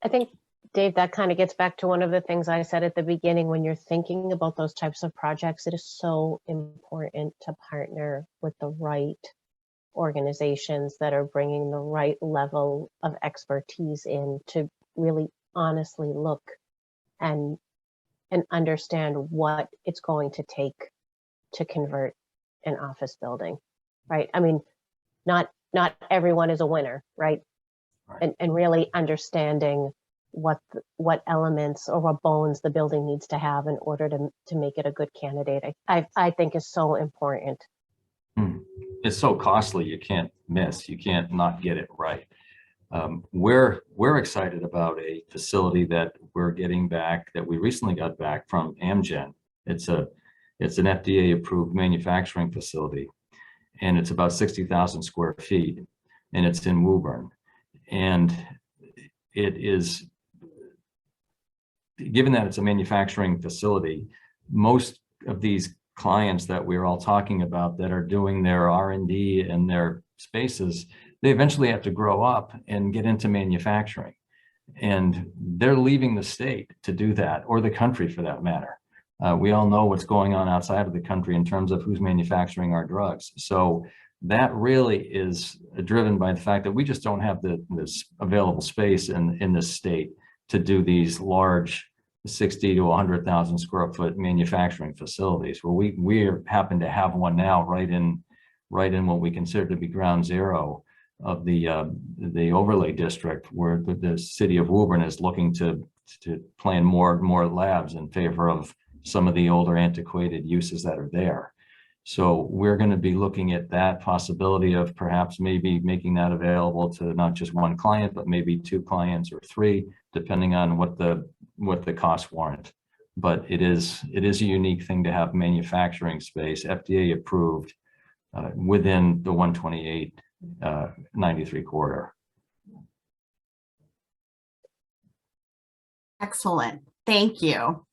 I think, Dave, that kind of gets back to one of the things I said at the beginning. When you're thinking about those types of projects, it is so important to partner with the right organizations that are bringing the right level of expertise in to really honestly look and understand what it's going to take to convert an office building, right? I mean, not everyone is a winner, right? And really understanding what elements or what bones the building needs to have in order to make it a good candidate, I think is so important. It's so costly, you can't miss, you can't not get it right. We're excited about a facility that we're getting back, that we recently got back from Amgen. It's an FDA approved manufacturing facility, and it's about 60,000 square feet, and it's in Woburn. And it is, given that it's a manufacturing facility, most of these clients that we're all talking about that are doing their R&D in their spaces, they eventually have to grow up and get into manufacturing. And they're leaving the state to do that, or the country for that matter. We all know what's going on outside of the country in terms of who's manufacturing our drugs. So that really is driven by the fact that we just don't have this available space in this state to do these large 60 to 100,000 square foot manufacturing facilities. Well, we happen to have one now right in what we consider to be ground zero of the overlay district, where the city of Woburn is looking to plan more labs in favor of some of the older antiquated uses that are there. So we're going to be looking at that possibility of perhaps maybe making that available to not just one client, but maybe 2 clients or 3, depending on what the costs warrant. But it is a unique thing to have manufacturing space, FDA approved, within the 128 93 corridor. Excellent. Thank you.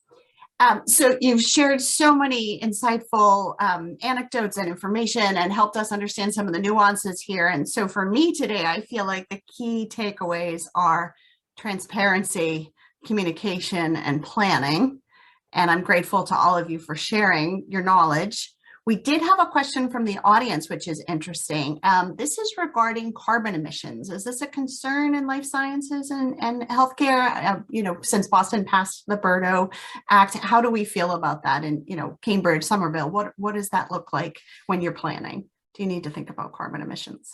So you've shared so many insightful anecdotes and information and helped us understand some of the nuances here. And so for me today, I feel like the key takeaways are transparency, communication, and planning. And I'm grateful to all of you for sharing your knowledge. We did have a question from the audience, which is interesting. This is regarding carbon emissions. Is this a concern in life sciences and healthcare? Since Boston passed the Birdo Act, how do we feel about that? And, Cambridge, Somerville, what does that look like when you're planning? Do you need to think about carbon emissions?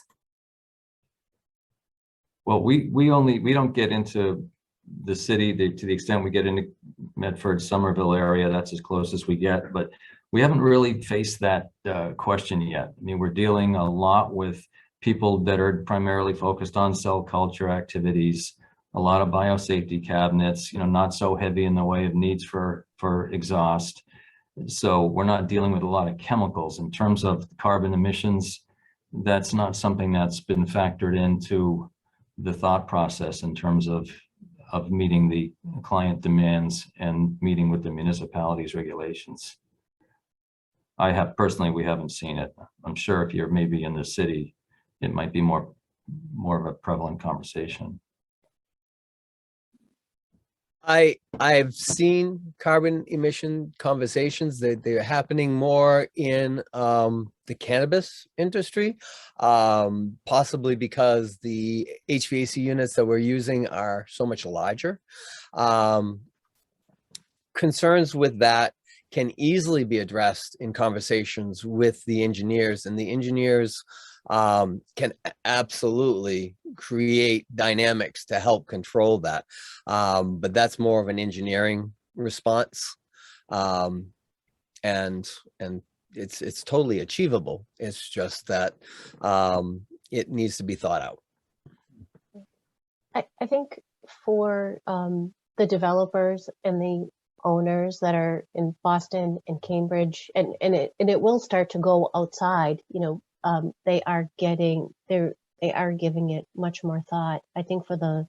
Well, we don't get into the city to the extent we get into Medford, Somerville area. That's as close as we get, but we haven't really faced that question yet. I mean, we're dealing a lot with people that are primarily focused on cell culture activities, a lot of biosafety cabinets, not so heavy in the way of needs for exhaust. So we're not dealing with a lot of chemicals. In terms of carbon emissions, that's not something that's been factored into the thought process in terms of meeting the client demands and meeting with the municipality's regulations. We haven't seen it. I'm sure if you're maybe in the city, it might be more of a prevalent conversation. I've seen carbon emission conversations that they're happening more in the cannabis industry, possibly because the HVAC units that we're using are so much larger. Concerns with that can easily be addressed in conversations with the engineers, and the engineers can absolutely create dynamics to help control that. But that's more of an engineering response. And it's totally achievable. It's just that it needs to be thought out. I think for the developers and the owners that are in Boston and Cambridge, and it will start to go outside, they are giving it much more thought. I think for the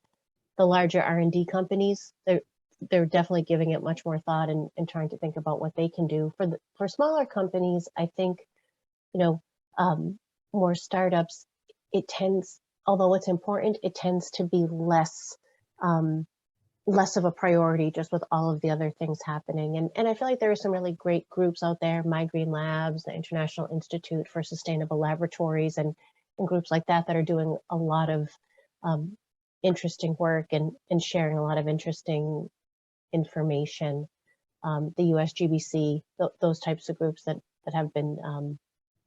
larger R&D companies, they're definitely giving it much more thought and trying to think about what they can do. For smaller companies, I think, more startups, it tends, although it's important, it tends to be less of a priority just with all of the other things happening. And I feel like there are some really great groups out there, My Green Labs, the International Institute for Sustainable Laboratories, and groups like that are doing a lot of interesting work and sharing a lot of interesting information. The USGBC, those types of groups that have been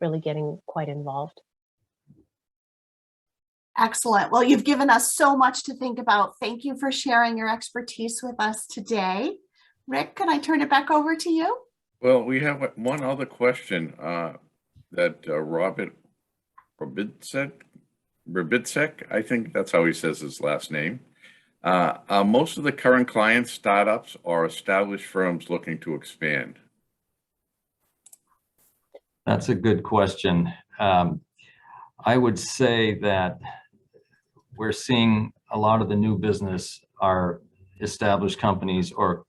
really getting quite involved. Excellent. Well, you've given us so much to think about. Thank you for sharing your expertise with us today. Rick, can I turn it back over to you? Well, we have one other question that Robert Rabitsek, I think that's how he says his last name. Are most of the current clients startups or established firms looking to expand? That's a good question. I would say that we're seeing a lot of the new business are established companies or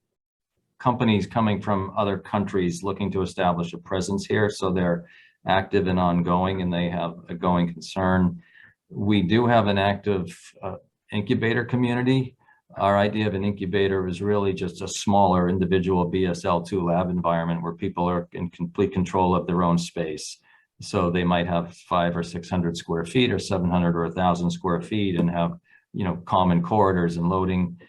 companies coming from other countries looking to establish a presence here. So they're active and ongoing, and they have a going concern. We do have an active incubator community. Our idea of an incubator is really just a smaller individual BSL-2 lab environment where people are in complete control of their own space. So they might have 500 or 600 square feet or 700 or 1,000 square feet and have, common corridors and loading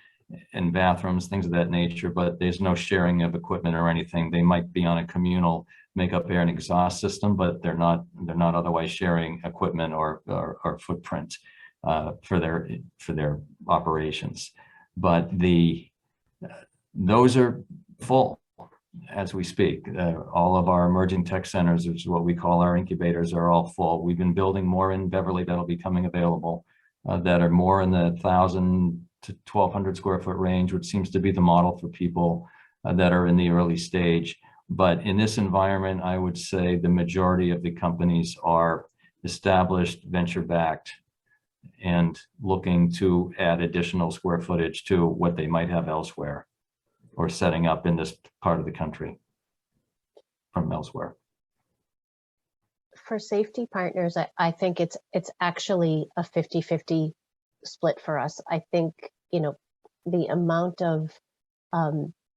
and bathrooms, things of that nature, but there's no sharing of equipment or anything. They might be on a communal makeup air and exhaust system, but they're not otherwise sharing equipment or footprint for their operations. But those are full as we speak. All of our emerging tech centers, which is what we call our incubators, are all full. We've been building more in Beverly that'll be coming available that are more in the 1,000 to 1,200 square foot range, which seems to be the model for people that are in the early stage. But in this environment, I would say the majority of the companies are established, venture-backed, and looking to add additional square footage to what they might have elsewhere. or setting up in this part of the country from elsewhere. For safety partners, I think it's actually a 50-50 split for us. I think, the amount of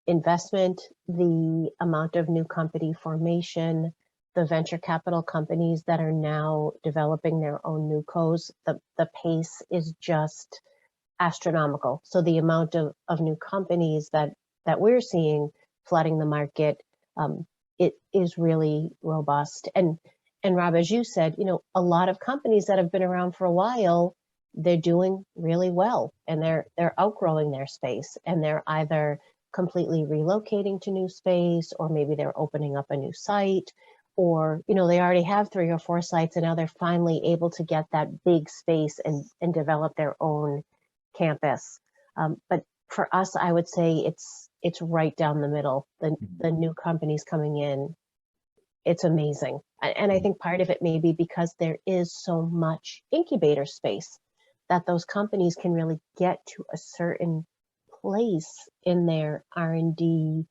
investment, the amount of new company formation, the venture capital companies that are now developing their own new cos, the pace is just astronomical. So the amount of new companies that we're seeing flooding the market, it is really robust. And Rob, as you said, a lot of companies that have been around for a while, they're doing really well, and they're outgrowing their space, and they're either completely relocating to new space, or maybe they're opening up a new site, or they already have 3 or 4 sites, and now they're finally able to get that big space and develop their own campus. But for us, I would say it's right down the middle. The new companies coming in, it's amazing. And I think part of it may be because there is so much incubator space that those companies can really get to a certain place in their R&D.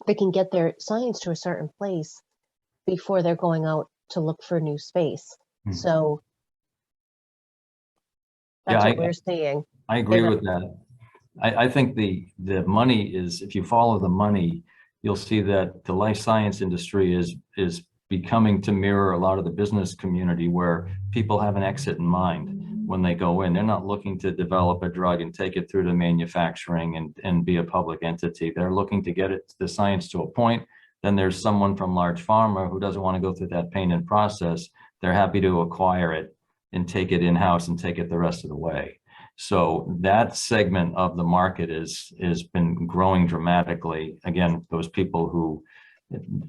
They can get their science to a certain place before they're going out to look for new space. So that's what we're seeing. I agree with that. I think the money is, if you follow the money, you'll see that the life science industry is becoming to mirror a lot of the business community, where people have an exit in mind when they go in. They're not looking to develop a drug and take it through to manufacturing and be a public entity. They're looking to get the science to a point. Then there's someone from large pharma who doesn't want to go through that pain and process. They're happy to acquire it and take it in-house and take it the rest of the way. So that segment of the market has been growing dramatically. Again, those people who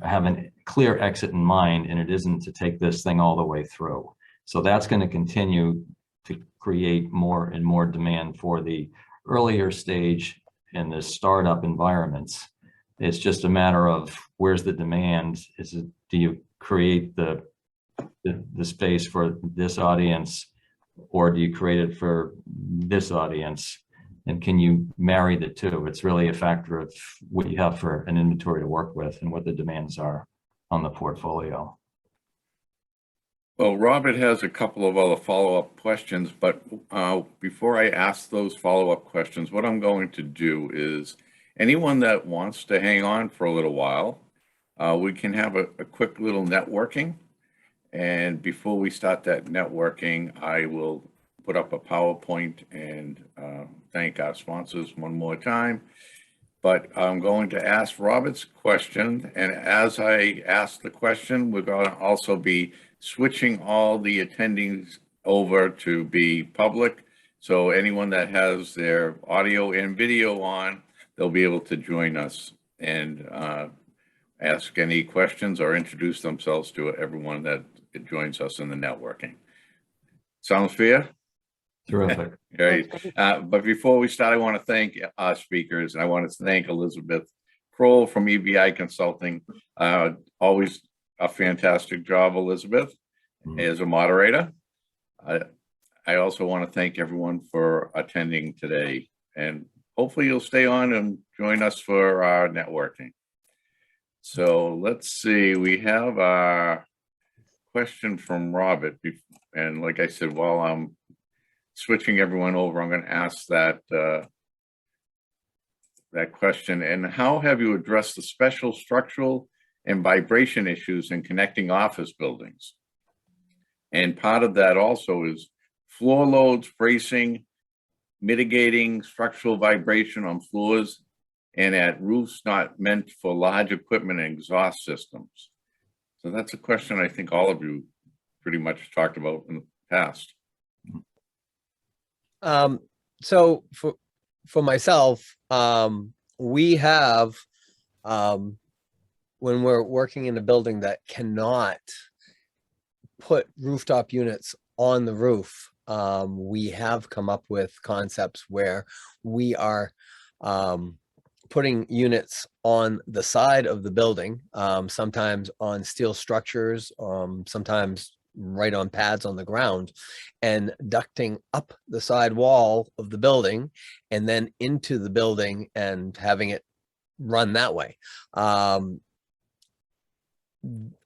have a clear exit in mind, and it isn't to take this thing all the way through. So that's going to continue to create more and more demand for the earlier stage in the startup environments. It's just a matter of where's the demand. Do you create the space for this audience, or do you create it for this audience? And can you marry the two? It's really a factor of what you have for an inventory to work with and what the demands are on the portfolio. Well, Robert has a couple of other follow-up questions, but before I ask those follow-up questions, what I'm going to do is anyone that wants to hang on for a little while, we can have a quick little networking. And before we start that networking, I will put up a PowerPoint and thank our sponsors one more time. But I'm going to ask Robert's question. And as I ask the question, we're going to also be switching all the attendings over to be public. So anyone that has their audio and video on, they'll be able to join us and ask any questions or introduce themselves to everyone that joins us in the networking. Sounds fair? Terrific. Great. But before we start, I want to thank our speakers, and I want to thank Elizabeth Krol from EBI Consulting. Always a fantastic job, Elizabeth, as a moderator. I also want to thank everyone for attending today, and hopefully you'll stay on and join us for our networking. So let's see, we have a question from Robert, and like I said, while I'm switching everyone over, I'm going to ask that that question. And how have you addressed the special structural and vibration issues in connecting office buildings? And part of that also is floor loads, bracing, mitigating structural vibration on floors and at roofs not meant for large equipment and exhaust systems. So that's a question I think all of you pretty much talked about in the past. So for myself, we have, when we're working in a building that cannot put rooftop units on the roof, we have come up with concepts where we are putting units on the side of the building, sometimes on steel structures, sometimes right on pads on the ground and ducting up the side wall of the building and then into the building and having it run that way.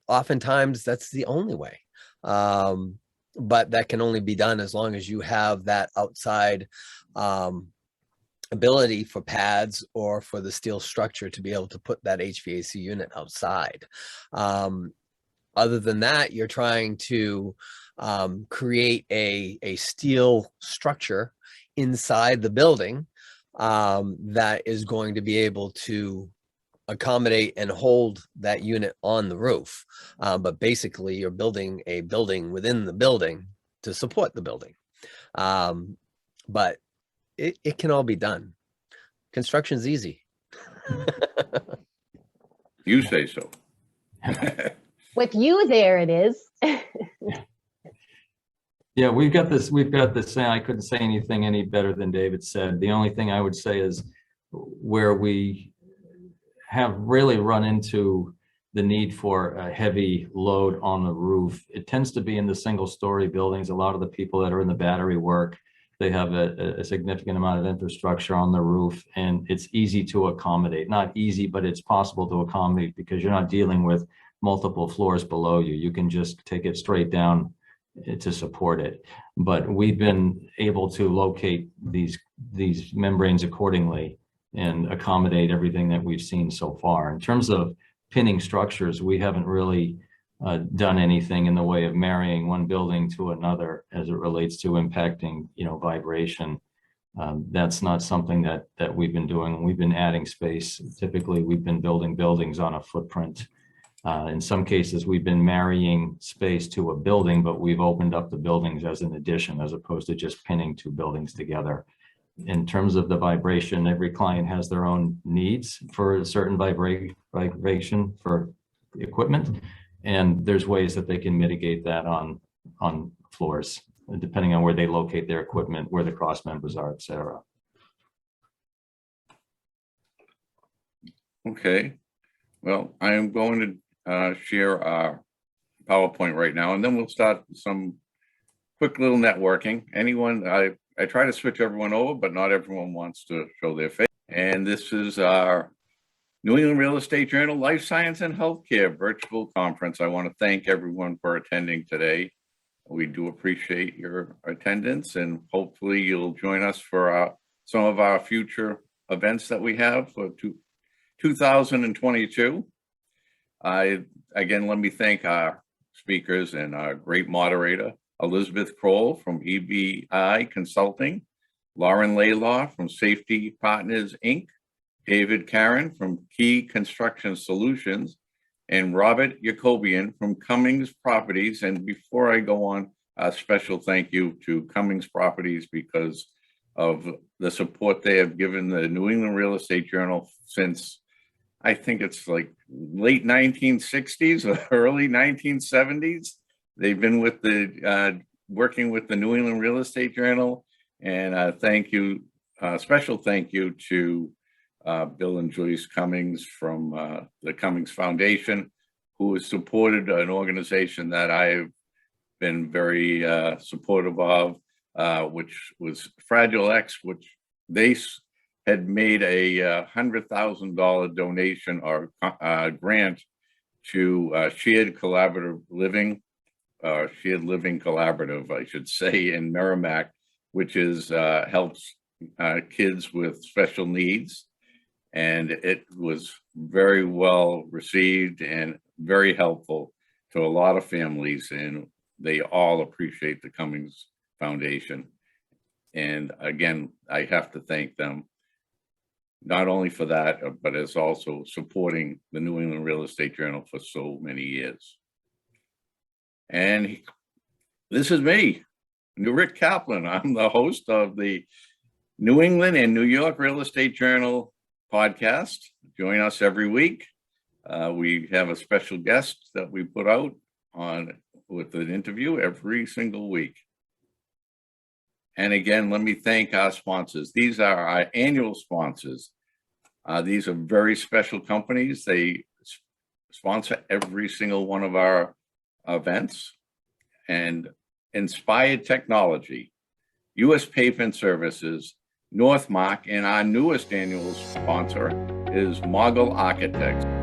Oftentimes that's the only way. But that can only be done as long as you have that outside ability for pads or for the steel structure to be able to put that HVAC unit outside. Other than that, you're trying to create a steel structure inside the building that is going to be able to accommodate and hold that unit on the roof. But basically you're building a building within the building to support the building. But it can all be done. Construction's easy. You say so. With you there it is. Yeah, we've got this saying, I couldn't say anything any better than David said. The only thing I would say is where we have really run into the need for a heavy load on the roof, it tends to be in the single-story buildings. A lot of the people that are in the battery work, they have a significant amount of infrastructure on the roof, and it's easy to accommodate. Not easy, but it's possible to accommodate because you're not dealing with multiple floors below you. You can just take it straight down to support it. But we've been able to locate these membranes accordingly and accommodate everything that we've seen so far. In terms of pinning structures, we haven't really done anything in the way of marrying one building to another as it relates to impacting, vibration. That's not something that we've been doing. We've been adding space. Typically, we've been building buildings on a footprint. In some cases, we've been marrying space to a building, but we've opened up the buildings as an addition, as opposed to just pinning two buildings together. In terms of the vibration, every client has their own needs for a certain vibration for equipment, and there's ways that they can mitigate that on floors, depending on where they locate their equipment, where the cross members are, et cetera. Okay. Well, I am going to share our PowerPoint right now, and then we'll start some quick little networking. Anyone, I try to switch everyone over, but not everyone wants to show their face. And this is our New England Real Estate Journal Life Science and Healthcare virtual conference. I want to thank everyone for attending today. We do appreciate your attendance, and hopefully you'll join us for some of our future events that we have for 2022. Again, let me thank our speakers and our great moderator, Elizabeth Krol from EBI Consulting, Lauren Laidlaw from Safety Partners, Inc., David Caron from Key Construction Solutions, and Robert Yacobian from Cummings Properties. And before I go on, a special thank you to Cummings Properties because of the support they have given the New England Real Estate Journal since, I think it's like late 1960s or early 1970s. They've been with the working with the New England Real Estate Journal, and thank you, special thank you to Bill and Joyce Cummings from the Cummings Foundation, who has supported an organization that I've been very supportive of, which was Fragile X, which they had made a $100,000 donation or grant to Shared Living Collaborative, I should say, in Merrimack, which is helps kids with special needs. And it was very well received and very helpful to a lot of families, and they all appreciate the Cummings Foundation. And again, I have to thank them, not only for that, but as also supporting the New England Real Estate Journal for so many years. And this is me, NYREJ Kaplan. I'm the host of the New England and New York Real Estate Journal podcast. Join us every week. We have a special guest that we put out on with an interview every single week. And again, let me thank our sponsors. These are our annual sponsors. These are very special companies. They sponsor every single one of our events. and inspired technology, U.S. Pavement Services, Northmark, and our newest annual sponsor is Mogul Architects.